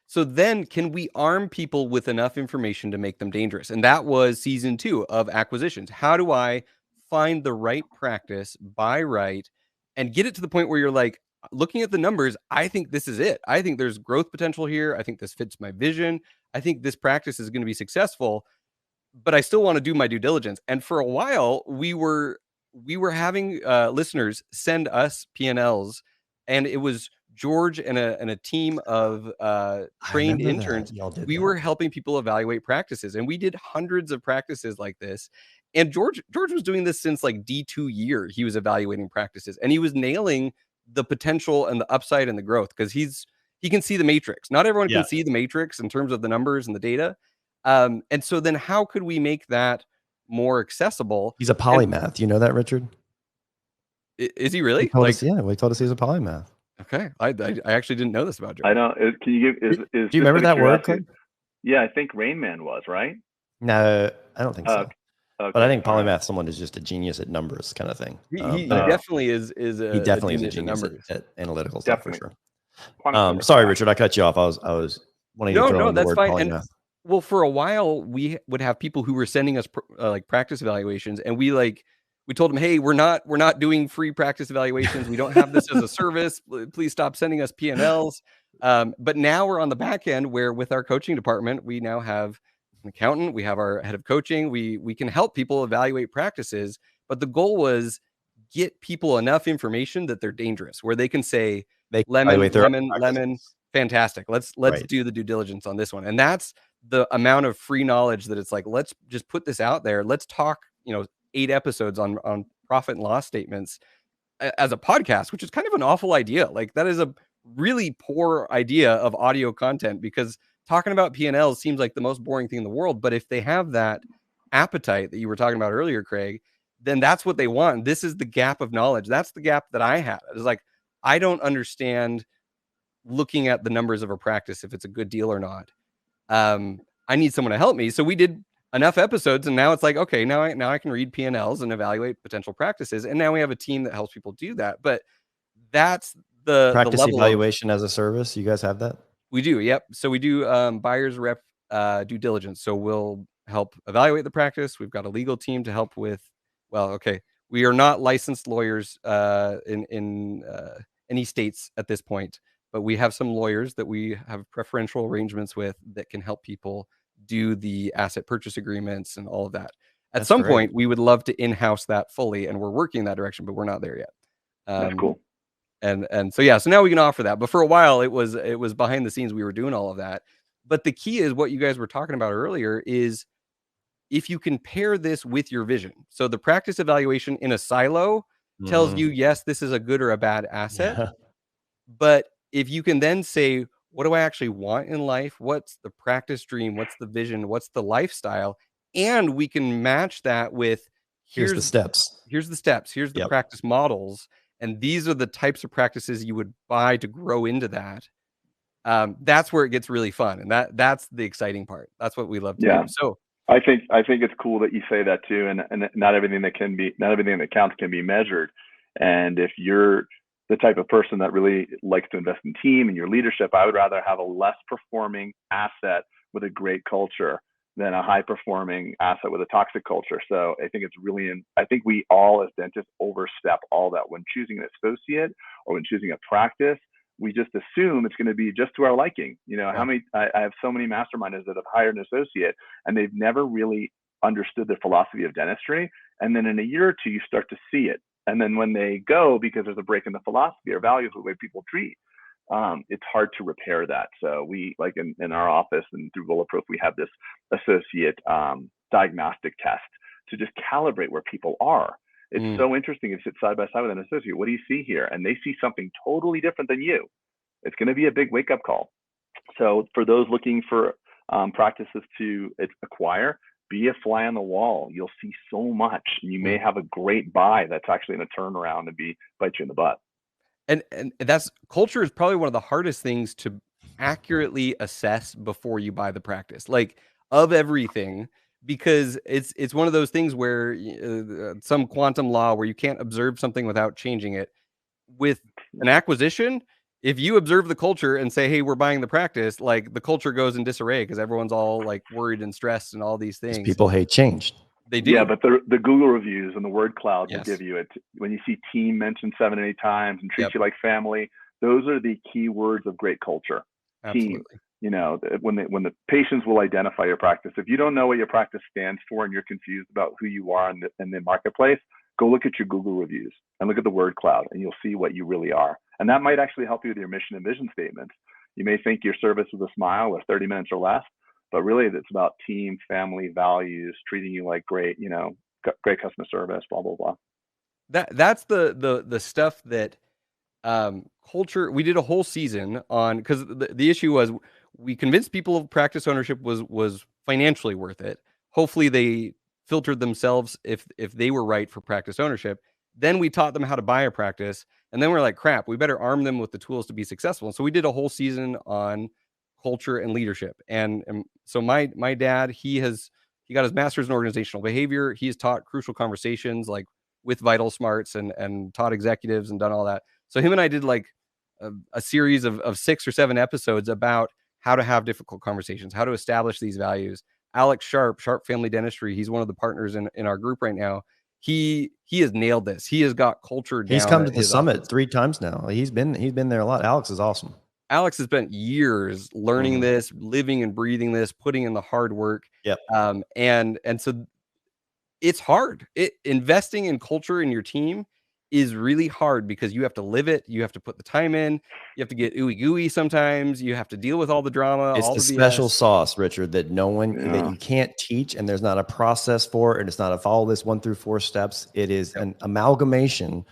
so then can we arm people with enough information to make them dangerous? And that was season 2 of acquisitions. How do I find the right practice, buy right, and get it to the point where you're like, looking at the numbers, I think this is it. I think there's growth potential here. I think this fits my vision. I think this practice is going to be successful, but I still want to do my due diligence. And for a while, we were having listeners send us P&Ls, and it was George and a team of trained interns. We were helping people evaluate practices, and we did hundreds of practices like this. And George was doing this since like D2 year. He was evaluating practices, and he was nailing the potential and the upside and the growth because he can see the matrix. Not everyone can see the matrix in terms of the numbers and the data. And so then how could we make that more accessible? He's a polymath. You know that, Richard? Is he really? He told us he's a polymath. Okay, I actually didn't know this about George. I don't. Can you give? Do you remember that word? Yeah, I think Rain Man was right. No, I don't think so. Okay. But I think polymath, someone is just a genius at numbers, kind of thing. He definitely is. He definitely is a genius at analytical stuff for sure. Sorry, Richard, I cut you off. I was wanting to throw in the word polymath. And, well, for a while, we would have people who were sending us like practice evaluations, and we told them, hey, we're not doing free practice evaluations. We don't have this as a service. Please stop sending us P&Ls. But now we're on the back end where with our coaching department, we now have an accountant. We have our head of coaching. We can help people evaluate practices. But the goal was get people enough information that they're dangerous, where they can say, lemon, fantastic. Let's do the due diligence on this one. And that's the amount of free knowledge that it's like, let's just put this out there. Let's talk, 8 episodes on profit and loss statements as a podcast, which is kind of an awful idea. Like that is a really poor idea of audio content because talking about P&Ls seems like the most boring thing in the world. But if they have that appetite that you were talking about earlier, Craig, then that's what they want. This is the gap of knowledge. That's the gap that I had. It's like, I don't understand looking at the numbers of a practice, if it's a good deal or not. I need someone to help me. So we did enough episodes, and now it's like, okay, now I can read P&Ls and evaluate potential practices, and now we have a team that helps people do that. But that's the practice level evaluation as a service. You guys have that? We do, yep. So we do buyer's rep due diligence. So we'll help evaluate the practice. We've got a legal team to help with. Well, okay, we are not licensed lawyers in any states at this point, but we have some lawyers that we have preferential arrangements with that can help people do the asset purchase agreements and all of that. At some point, we would love to in-house that fully, and we're working in that direction, but we're not there yet. That's cool. And so now we can offer that. But for a while, it was behind the scenes. We were doing all of that. But the key is what you guys were talking about earlier is if you can pair this with your vision. So the practice evaluation in a silo tells you, yes, this is a good or a bad asset. Yeah. But if you can then say, what do I actually want in life? What's the practice dream? What's the vision? What's the lifestyle? And we can match that with here's the steps. Here's the practice models. And these are the types of practices you would buy to grow into that. That's where it gets really fun. And that's the exciting part. That's what we love to do. So I think it's cool that you say that too. And not everything that counts can be measured. And if you're the type of person that really likes to invest in team and your leadership, I would rather have a less performing asset with a great culture than a high performing asset with a toxic culture. So I think I think we all as dentists overstep all that when choosing an associate or when choosing a practice. We just assume it's going to be just to our liking. I have so many masterminders that have hired an associate and they've never really understood the philosophy of dentistry. And then in a year or two, you start to see it. And then when they go, because there's a break in the philosophy or value of the way people treat, it's hard to repair that. So we, like in our office and through Bulletproof, we have this associate diagnostic test to just calibrate where people are. It's so interesting. You sit side by side with an associate. What do you see here? And they see something totally different than you. It's going to be a big wake up call. So for those looking for practices to acquire, be a fly on the wall. You'll see so much. You may have a great buy that's actually going to turn around and bite you in the butt. And that's, culture is probably one of the hardest things to accurately assess before you buy the practice, like, of everything, because it's one of those things where some quantum law where you can't observe something without changing it. With an acquisition, if you observe the culture and say, hey, we're buying the practice, like, the culture goes in disarray because everyone's all like worried and stressed and all these things. People hate change. They do. Yeah, but the Google reviews and the word cloud will give you it. When you see team mentioned 7 or 8 times and treat you like family, those are the key words of great culture. Absolutely. Team. You know, when the patients will identify your practice. If you don't know what your practice stands for and you're confused about who you are in the marketplace, go look at your Google reviews and look at the word cloud, and you'll see what you really are. And that might actually help you with your mission and vision statements. You may think your service is a smile or 30 minutes or less, but really it's about team, family, values, treating you like great customer service, blah, blah, blah. That's the stuff that culture, we did a whole season on, because the issue was we convinced people practice ownership was financially worth it. Hopefully they filtered themselves if they were right for practice ownership. Then we taught them how to buy a practice, and then we're like, crap, we better arm them with the tools to be successful. And so we did a whole season on culture and leadership. And so my dad, he got his master's in organizational behavior. He's taught crucial conversations like with Vital Smarts and taught executives and done all that. So him and I did like a series of 6 or 7 episodes about how to have difficult conversations, how to establish these values. Alex Sharp Family Dentistry, he's one of the partners in our group right now. He has nailed this. He has got culture down. He's come to the summit 3 times now. He's been there a lot. Alex is awesome. Alex has spent years learning this, living and breathing this, putting in the hard work. Yep. And so it's hard. Investing in culture in your team is really hard because you have to live it. You have to put the time in. You have to get ooey gooey sometimes. You have to deal with all the drama. It's all the BS. special sauce, Richard, that that you can't teach, and there's not a process for it, and it's not a follow this 1 through 4 steps. It is an amalgamation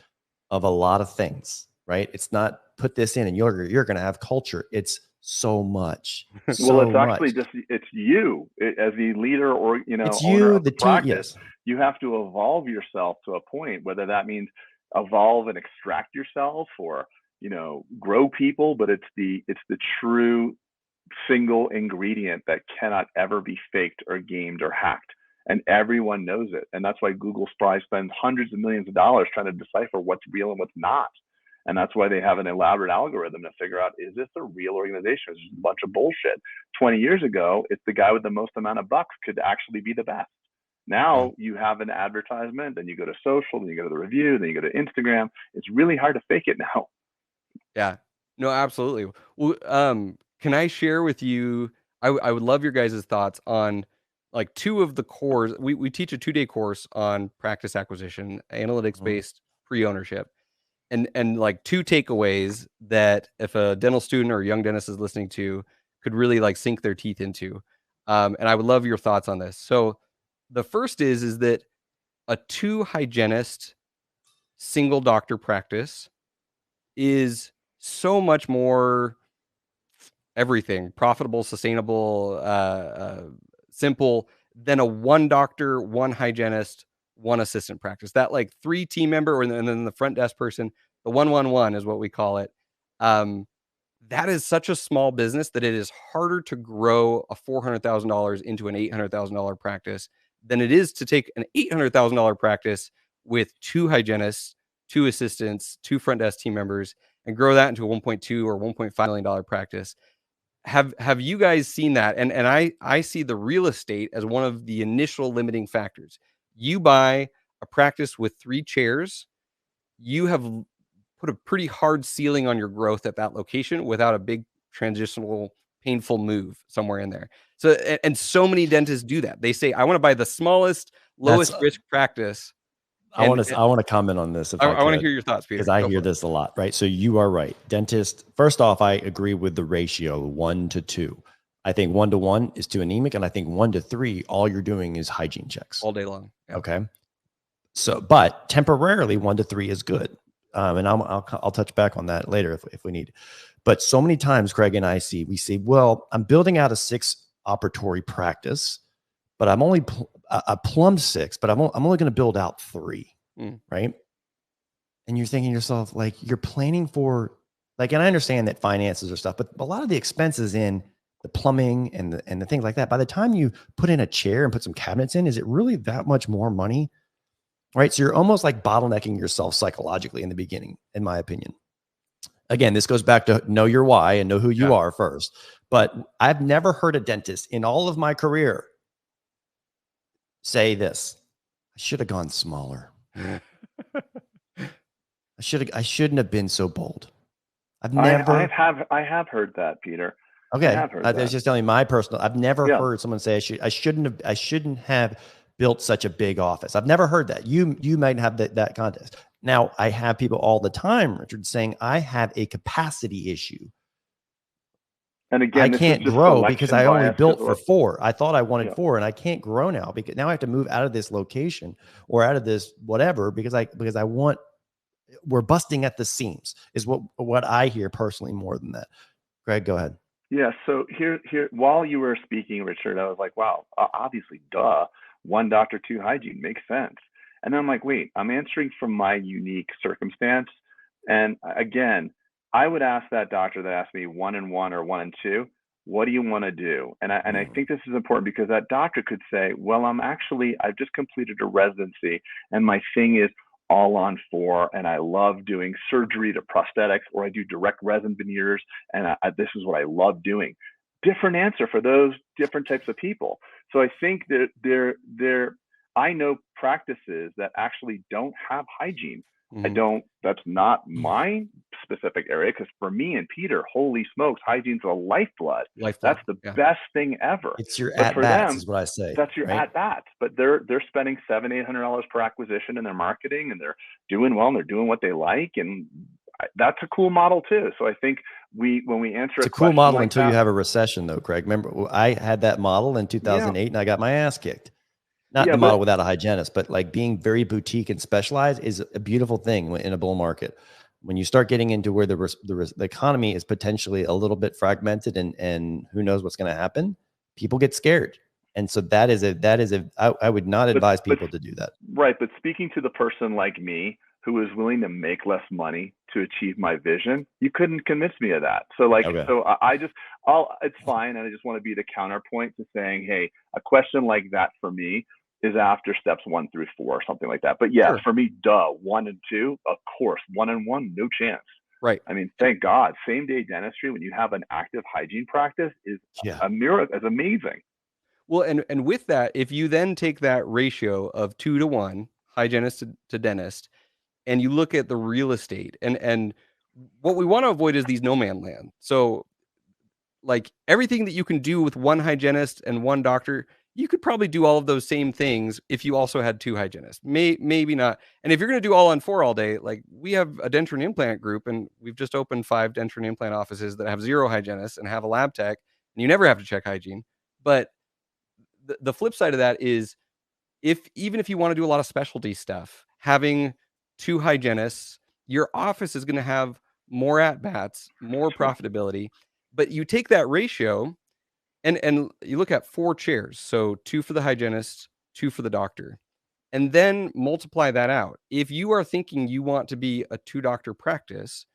of a lot of things, right? It's not put this in and you're going to have culture. It's so much. Well, it's actually just, it's you as the leader or, it's owner you, of the practice. Yes. You have to evolve yourself to a point, whether that means evolve and extract yourself or, grow people, but it's the true single ingredient that cannot ever be faked or gamed or hacked. And everyone knows it. And that's why Google probably spends hundreds of millions of dollars trying to decipher what's real and what's not. And that's why they have an elaborate algorithm to figure out, is this a real organization? It's just a bunch of bullshit. 20 years ago, it's the guy with the most amount of bucks could actually be the best. Now you have an advertisement, then you go to social, then you go to the review, then you go to Instagram. It's really hard to fake it now. Yeah, no, absolutely. Well, can I share with you, I would love your guys' thoughts on like 2 of the cores. We teach a 2-day course on practice acquisition, analytics-based pre-ownership. And like 2 takeaways that if a dental student or a young dentist is listening to could really like sink their teeth into. And I would love your thoughts on this. So the first is that a 2 hygienist single doctor practice is so much more everything, profitable, sustainable, simple than a 1 doctor, 1 hygienist, 1 assistant practice. That like 3 team member and then the front desk person, the 111 is what we call it. That is such a small business that it is harder to grow a $400,000 into an $800,000 practice than it is to take an $800,000 practice with 2 hygienists, 2 assistants, 2 front desk team members, and grow that into a $1.2 or $1.5 million practice. Have you guys seen that? And I see the real estate as one of the initial limiting factors. You buy a practice with 3 chairs, you have put a pretty hard ceiling on your growth at that location without a big transitional, painful move somewhere in there. So, and so many dentists do that. They say, I want to buy the smallest, lowest risk practice. I want to comment on this. I want to hear your thoughts, Peter, because I hear this a lot, right? So you are right. Dentist, first off, I agree with the ratio 1 to 2. I think 1 to 1 is too anemic. And I think 1 to 3, all you're doing is hygiene checks all day long. Yeah. Okay. So, but temporarily 1 to 3 is good. And I'll touch back on that later if we need. But so many times, Craig and I we say, well, I'm building out a 6 operatory practice, but I'm only a plumb 6, but I'm only going to build out 3, right? And you're thinking to yourself, like, you're planning for, like, and I understand that finances are stuff, but a lot of the expenses in the plumbing and the things like that, by the time you put in a chair and put some cabinets in, is it really that much more money? Right. So you're almost like bottlenecking yourself psychologically in the beginning, in my opinion. Again, this goes back to know your why and know who you are first. But I've never heard a dentist in all of my career say this: I should have gone smaller. I shouldn't have been so bold. I have heard that, Peter. Okay. I was just telling you my personal, I've never heard someone say I shouldn't have built such a big office. I've never heard that. You might have that context. Now, I have people all the time, Richard, saying I have a capacity issue. And again, I can't grow because I only built for 4. I thought I wanted 4, and I can't grow now because now I have to move out of this location or out of this whatever because I want. We're busting at the seams is what I hear personally more than that. Greg, go ahead. Yeah. So here, while you were speaking, Richard, I was like, wow, obviously, duh. 1 doctor, 2 hygiene makes sense. And then I'm like, wait, I'm answering from my unique circumstance. And again, I would ask that doctor that asked me 1 and 1 or 1 and 2, what do you want to do? And I think this is important because that doctor could say, well, I've just completed a residency and my thing is all on 4, and I love doing surgery to prosthetics, or I do direct resin veneers, and this is what I love doing. Different answer for those different types of people. So I think that I know practices that actually don't have hygiene. That's not my specific area, because for me and Peter, holy smokes, hygiene's a lifeblood. That's the best thing ever. It's your at-bats is what I say. That's your at-bats. But they're spending $700-800 per acquisition in their marketing, and they're doing well, and they're doing what they like. And that's a cool model too. So I think when we answer it's a cool model like until you have a recession, though, Craig. Remember, I had that model in 2008 and I got my ass kicked. Not the model without a hygienist, but like being very boutique and specialized is a beautiful thing in a bull market. When you start getting into where the economy is potentially a little bit fragmented and who knows what's going to happen, people get scared. And so I would not advise people to do that. Right. But speaking to the person like me who is willing to make less money to achieve my vision, you couldn't convince me of that. So it's fine. And I just want to be the counterpoint to saying, hey, a question like that for me is after steps 1 through 4 or something like that. But yeah, for me, 1 and 2, of course, 1 and 1, no chance. Right. I mean, thank God, same day dentistry, when you have an active hygiene practice, is a miracle, is amazing. Well, and with that, if you then take that ratio of 2 to 1, hygienist to dentist, and you look at the real estate, and what we want to avoid is these no man land. So like everything that you can do with 1 hygienist and 1 doctor, you could probably do all of those same things if you also had 2 hygienists. Maybe not. And if you're going to do all on 4 all day, like we have a denture and implant group, and we've just opened 5 denture and implant offices that have 0 hygienists and have a lab tech, and you never have to check hygiene. But the flip side of that is even if you want to do a lot of specialty stuff, having 2 hygienists, your office is going to have more at-bats, more profitability. But you take that ratio and you look at 4 chairs. So 2 for the hygienist, 2 for the doctor, and then multiply that out. If you are thinking you want to be a 2-doctor practice,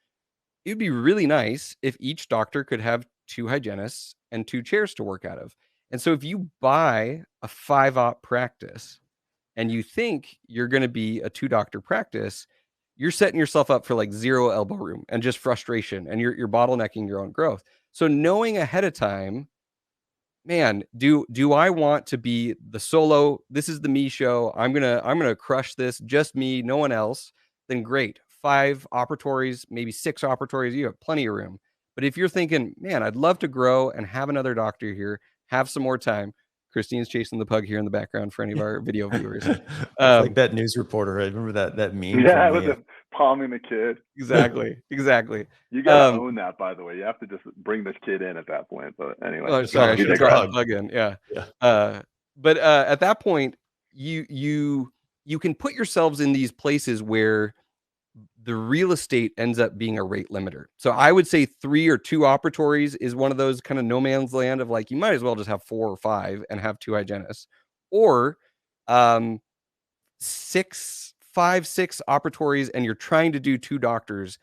it'd be really nice if each doctor could have 2 hygienists and 2 chairs to work out of. And so if you buy a 5-op practice and you think you're going to be a 2-doctor practice, you're setting yourself up for like 0 elbow room and just frustration, and you're bottlenecking your own growth. So knowing ahead of time, man, do I want to be the solo? This is the me show. I'm gonna crush this, just me, no one else. Then great, 5 operatories, maybe 6 operatories. You have plenty of room. But if you're thinking, man, I'd love to grow and have another doctor here, have some more time, Christine's chasing the pug here in the background for any of our video viewers. It's like that news reporter. I remember that meme. Yeah, with the palming the kid. Exactly. You gotta own that, by the way. You have to just bring this kid in at that point. But anyway, oh, sorry, I should have brought the pug in. Yeah. But at that point, you can put yourselves in these places where the real estate ends up being a rate limiter. So I would say 3 or 2 operatories is one of those kind of no man's land of like, you might as well just have 4 or 5 and have 2 hygienists, or 5, 6 operatories and you're trying to do 2 doctors.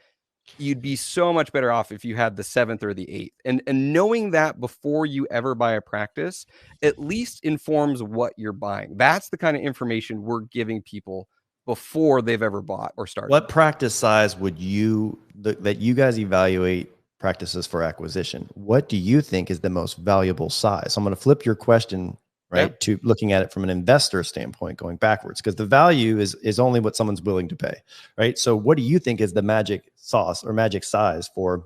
You'd be so much better off if you had the 7th or the 8th. And knowing that before you ever buy a practice at least informs what you're buying. That's the kind of information we're giving people before they've ever bought or started. What practice size would that you guys evaluate practices for acquisition? What do you think is the most valuable size? So I'm going to flip your question, right, to looking at it from an investor standpoint, going backwards, because the value is only what someone's willing to pay, right? So what do you think is the magic sauce or magic size for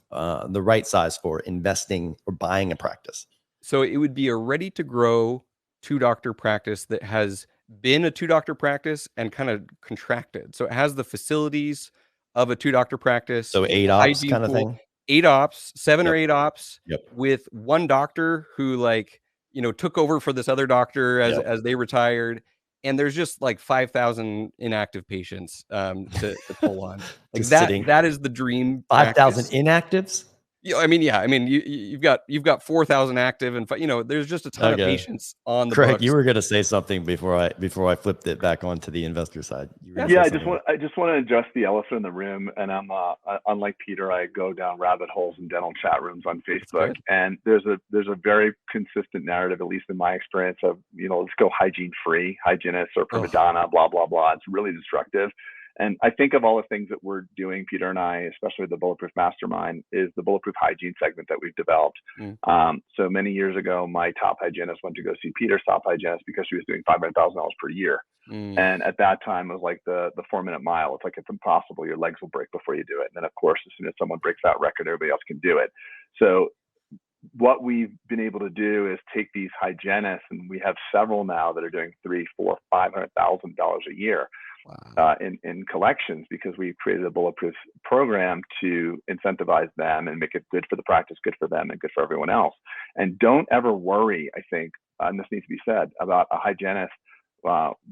the right size for investing or buying a practice? So it would be a ready to grow 2-doctor practice that has been a 2-doctor practice and kind of contracted. So it has the facilities of a 2-doctor practice. So 8 ops kind of thing. 8 ops, 7 or 8 ops with 1 doctor who took over for this other doctor as they retired. And there's just like 5,000 inactive patients to pull on. Like that is the dream. 5,000 inactives? Yeah, I mean, you've got 4,000 active, and there's just a ton of patients on the Craig, books. you were going to say something before I flipped it back onto the investor side. I just want to address the elephant in the room. And I'm unlike Peter, I go down rabbit holes in dental chat rooms on Facebook, and there's a very consistent narrative, at least in my experience, of let's go hygiene free, hygienists or Primadonna, blah blah blah. It's really destructive. And I think of all the things that we're doing, Peter and I, especially the Bulletproof Mastermind, is the Bulletproof Hygiene segment that we've developed. So many years ago, my top hygienist went to go see Peter's top hygienist because she was doing $500,000 per year. And at that time, it was like the 4-minute mile. It's like, it's impossible. Your legs will break before you do it. And then, of course, as soon as someone breaks that record, everybody else can do it. So what we've been able to do is take these hygienists, and we have several now that are doing $300,000, $400,000, $500,000 a year. Wow. In collections, because we've created a Bulletproof program to incentivize them and make it good for the practice, good for them, and good for everyone else. And don't ever worry, I think, and this needs to be said, about a hygienist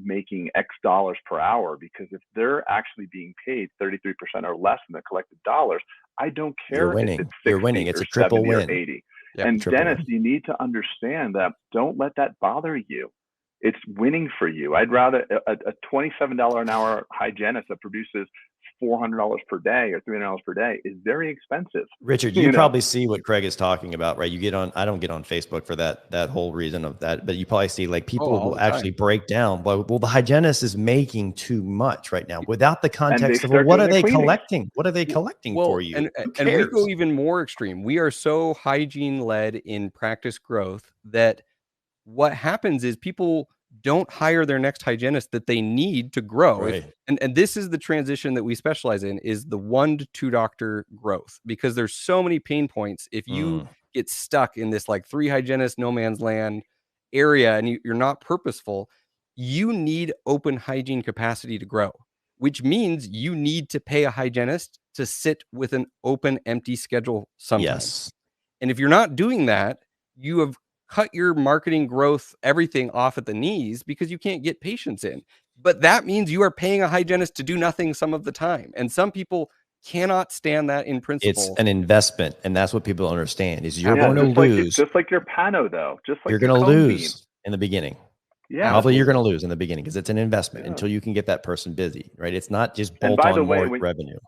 making X dollars per hour, because if they're actually being paid 33% or less in the collected dollars, I don't care. You're winning. If it's 60 You're winning. It's or a triple 70 win. Or 80. Yep, and dentists, you need to understand that. Don't let that bother you. It's winning for you. I'd rather a $27 an hour hygienist that produces $400 per day or $300 per day is very expensive. Richard, you probably see what Craig is talking about, right? I don't get on Facebook for that whole reason of that, but you probably see like people will actually break down. Well, the hygienist is making too much right now without the context of, well, what are they collecting? What are they collecting for you? And we go even more extreme. We are so hygiene led in practice growth that what happens is people don't hire their next hygienist that they need to grow. Right. And this is the transition that we specialize in, is the 1 to 2 doctor growth, because there's so many pain points. If you get stuck in this like 3 hygienist no man's land area and you're not purposeful, you need open hygiene capacity to grow, which means you need to pay a hygienist to sit with an open, empty schedule sometimes. Yes. And if you're not doing that, you have cut your marketing growth, everything off at the knees, because you can't get patients in. But that means you are paying a hygienist to do nothing some of the time. And some people cannot stand that in principle. It's an investment. And that's what people understand is you're going to lose. Just like your pano, though. Just like you're going to lose in the beginning. Yeah. Probably you're going to lose in the beginning because it's an investment until you can get that person busy, right? It's not just bolt on more revenue.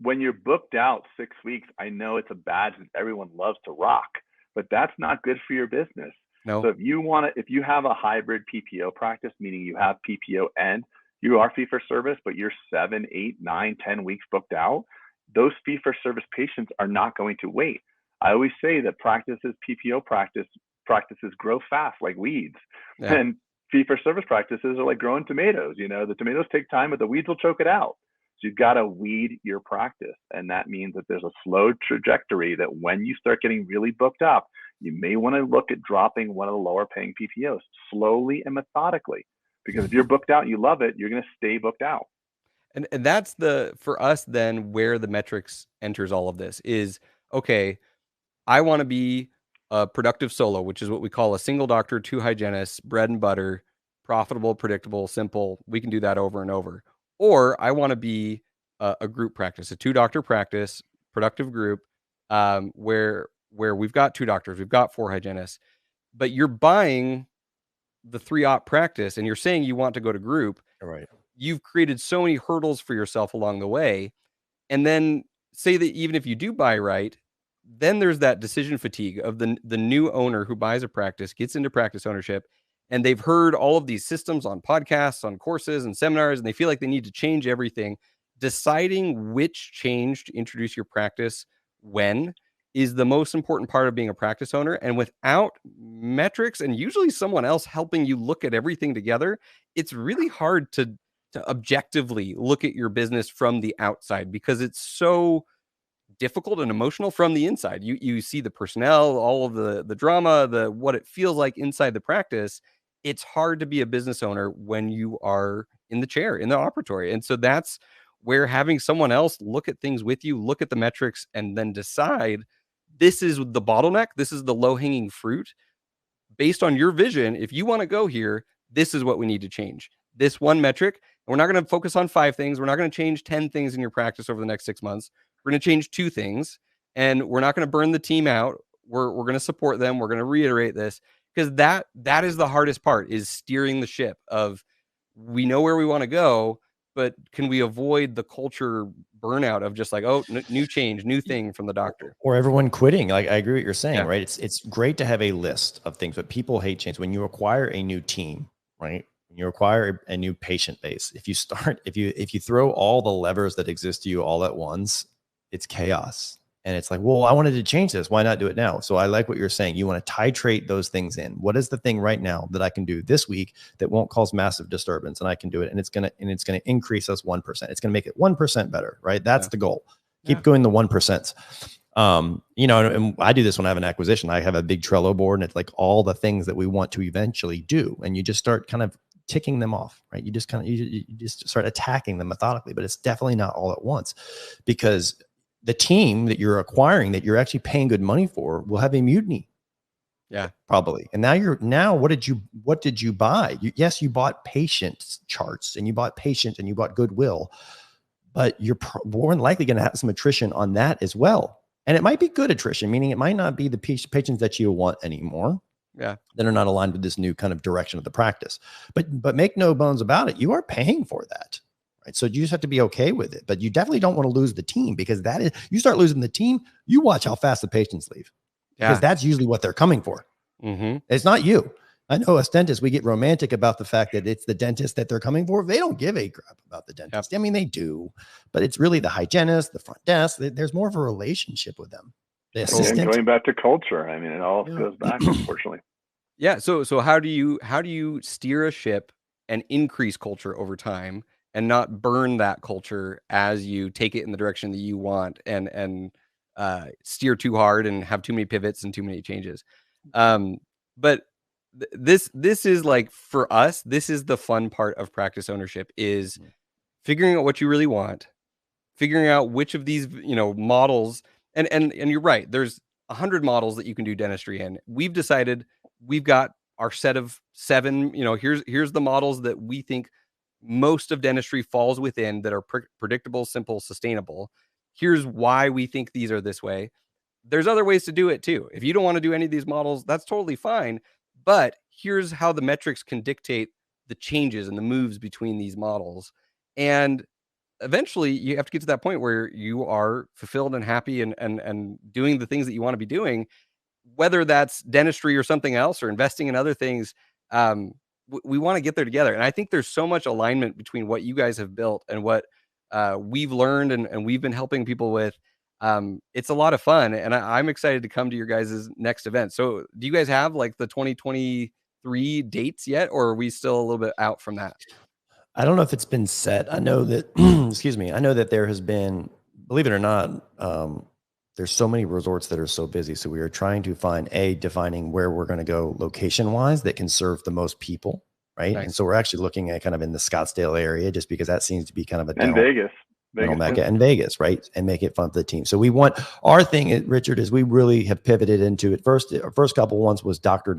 When you're booked out 6 weeks, I know it's a badge that everyone loves to rock, but that's not good for your business. No. So if you have a hybrid PPO practice, meaning you have PPO and you are fee for service, but you're 7, 8, 9, 10 weeks booked out, those fee for service patients are not going to wait. I always say that PPO practices grow fast like weeds. Yeah. And fee for service practices are like growing tomatoes. The tomatoes take time, but the weeds will choke it out. So you've got to weed your practice. And that means that there's a slow trajectory that when you start getting really booked up, you may want to look at dropping one of the lower paying PTOs slowly and methodically, because if you're booked out and you love it, you're going to stay booked out. And that's for us then where the metrics enters all of this is, okay, I want to be a productive solo, which is what we call a single doctor, 2 hygienists, bread and butter, profitable, predictable, simple. We can do that over and over. Or I want to be a group practice, a 2-doctor practice, productive group, where we've got 2 doctors, we've got 4 hygienists, but you're buying the 3-op practice and you're saying you want to go to group. Right. You've created so many hurdles for yourself along the way. And then say that even if you do buy right, then there's that decision fatigue of the new owner who buys a practice, gets into practice ownership, and they've heard all of these systems on podcasts, on courses and seminars, and they feel like they need to change everything. Deciding which change to introduce your practice when is the most important part of being a practice owner. And without metrics and usually someone else helping you look at everything together, it's really hard to objectively look at your business from the outside, because it's so difficult and emotional from the inside. You see the personnel, all of the drama, what it feels like inside the practice. It's hard to be a business owner when you are in the chair, in the operatory. And so that's where having someone else look at things with you, look at the metrics, and then decide this is the bottleneck, this is the low-hanging fruit. Based on your vision, if you want to go here, this is what we need to change. This one metric, and we're not going to focus on 5 things. We're not going to change 10 things in your practice over the next 6 months. We're going to change 2 things, and we're not going to burn the team out. We're going to support them. We're going to reiterate this, because that is the hardest part, is steering the ship of, we know where we want to go, but can we avoid the culture burnout of just like, oh, new change, new thing from the doctor, or everyone quitting. Like, I agree with what you're saying, right? It's great to have a list of things, but people hate change. When you acquire a new team, right? When you acquire a new patient base, if you throw all the levers that exist to you all at once, it's chaos. And it's like, well, I wanted to change this. Why not do it now? So I like what you're saying. You want to titrate those things in. What is the thing right now that I can do this week that won't cause massive disturbance, and I can do it, and it's gonna increase us 1%. It's gonna make it 1% better, right? That's the goal. Keep going the 1%. And I do this when I have an acquisition. I have a big Trello board, and it's like all the things that we want to eventually do, and you just start kind of ticking them off, right? You just start attacking them methodically, but it's definitely not all at once, because the team that you're acquiring, that you're actually paying good money for, will have a mutiny. Yeah, probably. And now what did you buy? Yes, you bought patient charts, and you bought patient, and you bought goodwill, but you're more than likely going to have some attrition on that as well. And it might be good attrition, meaning it might not be the patients that you want anymore. Yeah, that are not aligned with this new kind of direction of the practice. But make no bones about it, you are paying for that. Right? So you just have to be okay with it. But you definitely don't want to lose the team, because you start losing the team, you watch how fast the patients leave. Because that's usually what they're coming for. Mm-hmm. It's not you. I know us dentists, we get romantic about the fact that it's the dentist that they're coming for. They don't give a crap about the dentist. I mean, they do, but it's really the hygienist, the front desk. There's more of a relationship with them. The assistant. And going back to culture, I mean, it all goes back, unfortunately. Yeah. So how do you steer a ship and increase culture over time, and not burn that culture as you take it in the direction that you want, and steer too hard and have too many pivots and too many changes? But this is like, for us, this is the fun part of practice ownership, is figuring out what you really want, figuring out which of these models, and you're right, there's 100 models that you can do dentistry in. We've decided we've got our set of 7. Here's the models that we think most of dentistry falls within, that are predictable, simple, sustainable. Here's why we think these are this way. There's other ways to do it too. If you don't want to do any of these models, that's totally fine. But here's how the metrics can dictate the changes and the moves between these models. And eventually you have to get to that point where you are fulfilled and happy and doing the things that you want to be doing, whether that's dentistry or something else, or investing in other things. We want to get there together. And I think there's so much alignment between what you guys have built and what we've learned and we've been helping people with. It's a lot of fun, and I'm excited to come to your guys' next event. So do you guys have like the 2023 dates yet, or are we still a little bit out from that? I don't know if it's been set. I know that, excuse me, I know that there has been, believe it or not, there's so many resorts that are so busy. So we are trying to find defining where we're going to go location wise that can serve the most people. Right. Nice. And so we're actually looking at kind of in the Scottsdale area, just because that seems to be kind of a Vegas Mecca, and Vegas, right? And make it fun for the team. So we want, our thing, Richard, is we really have pivoted into it. First couple ones was doctor.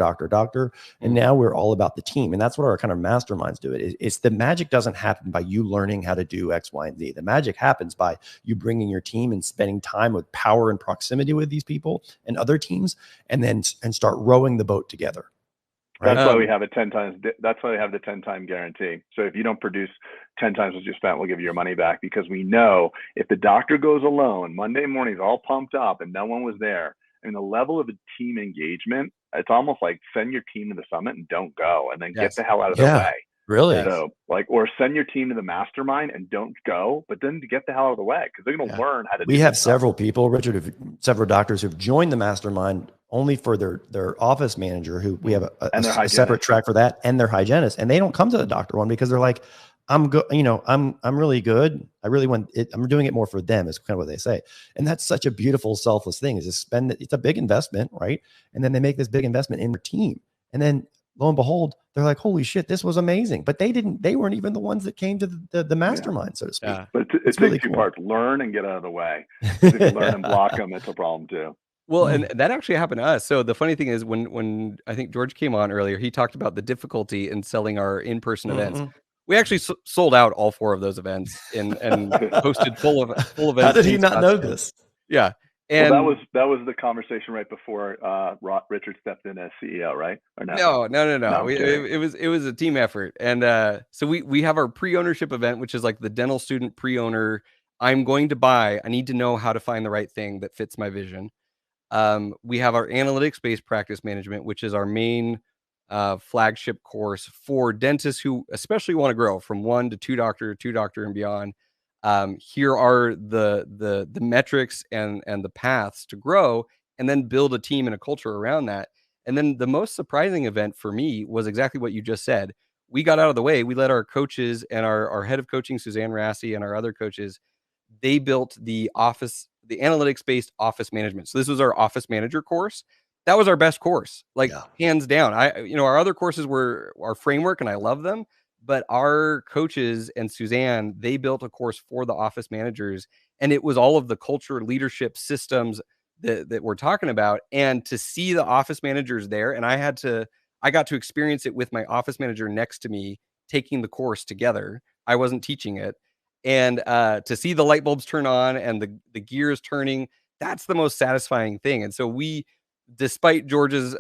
And now we're all about the team. And that's what our kind of masterminds do. It's the magic doesn't happen by you learning how to do X, Y, and Z. The magic happens by you bringing your team and spending time with power and proximity with these people and other teams, and start rowing the boat together. Right? That's why we have a 10 times. That's why we have the 10-time guarantee. So if you don't produce 10 times what you spent, we'll give you your money back, because we know if the doctor goes alone Monday morning's all pumped up and no one was there, and the level of team engagement, it's almost like send your team to the summit and don't go, and then get the hell out of the way. Really? So or send your team to the mastermind and don't go, but then to get the hell out of the way, because they're going to learn how to. We have several people, Richard, several doctors who've joined the mastermind only for their office manager, who we have a separate track for that, and their hygienist, and they don't come to the doctor one because they're like, I'm good, I'm really good. I really want it. I'm doing it more for them, is kind of what they say. And that's such a beautiful, selfless thing, is to spend it. It's a big investment, right? And then they make this big investment in their team. And then lo and behold, they're like, holy shit, this was amazing. But they weren't even the ones that came to the mastermind, so to speak. Yeah. But it's really two parts: learn and get out of the way. If you learn and block them, it's a problem too. Well, and that actually happened to us. So the funny thing is, when I think George came on earlier, he talked about the difficulty in selling our in-person events. We actually sold out all 4 of those events and hosted full events. How did he not know this? Yeah. And that was the conversation right before Richard stepped in as CEO, right? Or no. It was a team effort. And so we have our pre-ownership event, which is like the dental student pre-owner. I need to know how to find the right thing that fits my vision. We have our analytics-based practice management, which is our main flagship course for dentists who especially want to grow from 1 to 2 doctor and beyond. Here are the metrics and the paths to grow, and then build a team and a culture around that. And then the most surprising event for me was exactly what you just said. We got out of the way. We let our coaches and our head of coaching, Suzanne Rassi, and our other coaches, they built the analytics-based office management. So this was our office manager course. That was our best course, hands down. Our other courses were our framework, and I love them. But our coaches and Suzanne, they built a course for the office managers, and it was all of the culture, leadership, systems that we're talking about. And to see the office managers there, and I got to experience it with my office manager next to me, taking the course together. I wasn't teaching it. And to see the light bulbs turn on and the gears turning, that's the most satisfying thing. And so despite George's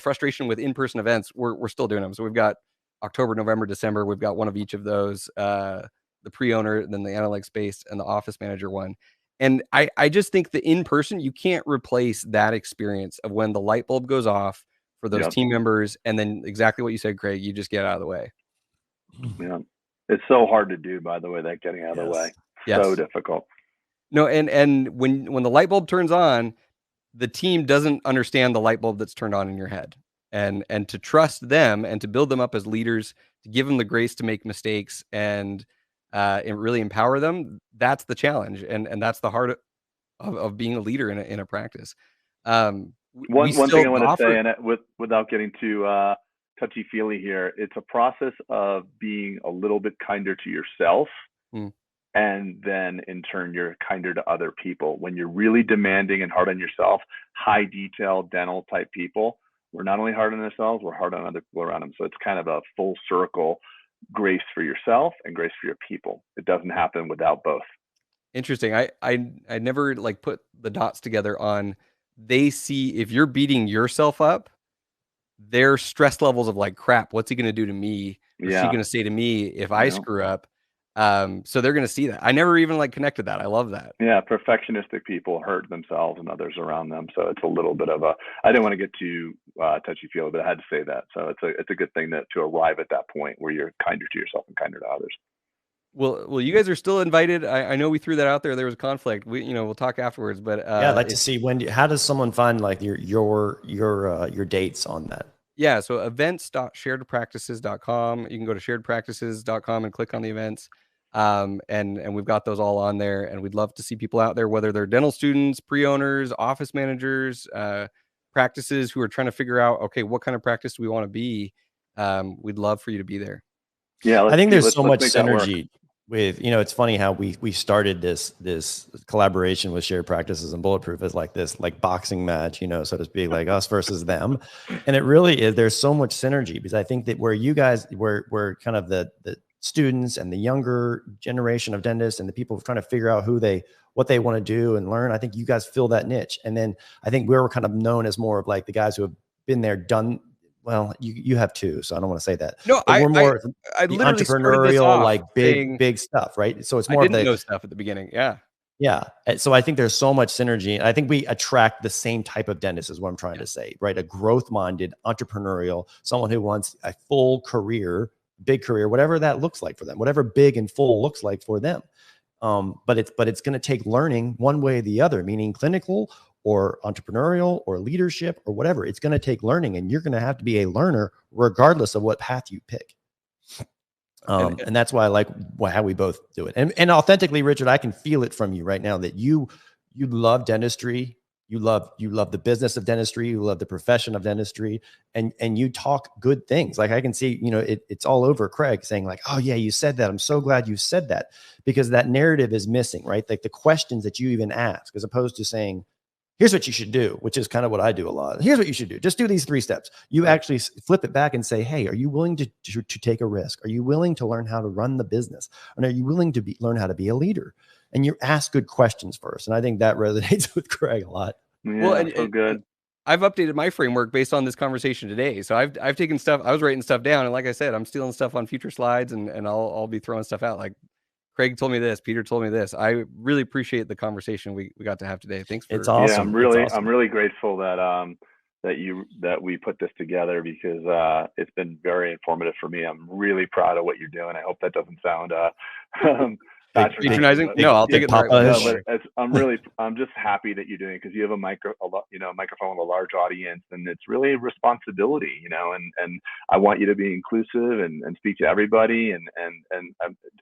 frustration with in-person events, we're still doing them. So we've got October, November, December. We've got one of each of those, the pre-owner, then the analytics-based, and the office manager one. And I just think the in-person, you can't replace that experience of when the light bulb goes off for those team members. And then exactly what you said, Craig, you just get out of the way. Yeah. It's so hard to do, by the way, that getting out of the way. So difficult. No, and when the light bulb turns on, the team doesn't understand the light bulb that's turned on in your head. And to trust them and to build them up as leaders, to give them the grace to make mistakes and really empower them, that's the challenge. And that's the heart of being a leader in a practice. One thing I want to say, and without getting too touchy-feely here, it's a process of being a little bit kinder to yourself, and then in turn you're kinder to other people. When you're really demanding and hard on yourself, high detail dental type people, we're not only hard on ourselves, we're hard on other people around them. So it's kind of a full circle grace for yourself and grace for your people. It doesn't happen without both. Interesting. I never put the dots together on, they see if you're beating yourself up, their stress levels of crap, what's he going to do to me? What's she going to say to me if I screw up? So they're going to see that. I never even connected that. I love that. Yeah. Perfectionistic people hurt themselves and others around them. So it's a little bit of I didn't want to get too touchy-feely, but I had to say that. So it's a good thing to arrive at that point where you're kinder to yourself and kinder to others. Well, you guys are still invited. I know we threw that out there. There was a conflict. We'll talk afterwards. But I'd like to see how does someone find your dates on that? Yeah, so events.sharedpractices.com. You can go to sharedpractices.com and click on the events. And we've got those all on there, and we'd love to see people out there, whether they're dental students, pre-owners, office managers, practices who are trying to figure out, okay, what kind of practice do we want to be? We'd love for you to be there. Yeah, I think there's so much synergy with, it's funny how we started this collaboration with shared practices and Bulletproof as like this boxing match, so to speak, like us versus them. And it really is, there's so much synergy, because I think that where you guys were kind of the students and the younger generation of dentists and the people trying to figure out what they want to do and learn, I think you guys fill that niche. And then I think we're kind of known as more of like the guys who have been there, done. Well, you have two, so I don't want to say that. No, we're more I the literally entrepreneurial, like big stuff, right? So it's more I didn't know stuff at the beginning. Yeah. So I think there's so much synergy. I think we attract the same type of dentist, is what I'm trying to say, right? A growth-minded, entrepreneurial, someone who wants a full career, big career, whatever that looks like for them, whatever big and full looks like for them. But it's going to take learning one way or the other, meaning clinical or entrepreneurial or leadership or whatever. It's going to take learning, and you're going to have to be a learner regardless of what path you pick. And that's why I like how we both do it. And authentically, Richard, I can feel it from you right now that you love dentistry. You love the business of dentistry. You love the profession of dentistry, and you talk good things. Like I can see, it's all over Craig saying like, oh yeah, you said that. I'm so glad you said that, because that narrative is missing, right? Like the questions that you even ask, as opposed to saying, here's what you should do, which is kind of what I do a lot. Here's what you should do. Just do these 3 steps. You actually flip it back and say, hey, are you willing to take a risk? Are you willing to learn how to run the business? And are you willing to learn how to be a leader? And you ask good questions first. And I think that resonates with Craig a lot. Yeah, well, so good. I've updated my framework based on this conversation today. So I've taken stuff, I was writing stuff down. And like I said, I'm stealing stuff on future slides, and I'll be throwing stuff out. Like Craig told me this, Peter told me this. I really appreciate the conversation we got to have today. Thanks for it's awesome. Yeah, I'm really grateful that we put this together, because it's been very informative for me. I'm really proud of what you're doing. I hope that doesn't sound patronizing. No, I'll take it. I'm just happy that you're doing it, because you have a microphone with a large audience, and it's really a responsibility, and I want you to be inclusive and speak to everybody, and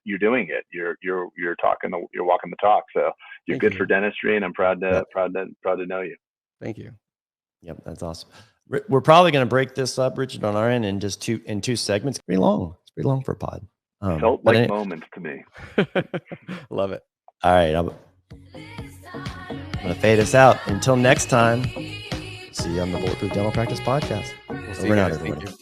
you're doing it. You're walking the talk. So you're good for dentistry, and I'm proud to know you. Thank you. Yep, that's awesome. We're probably going to break this up, Richard, on our end in just two segments. It's pretty long. It's pretty long for a pod. Felt like moments to me. Love it. All right, I'm going to fade us out. Until next time, see you on the Bulletproof Dental Practice Podcast. We'll see you guys. Thank you.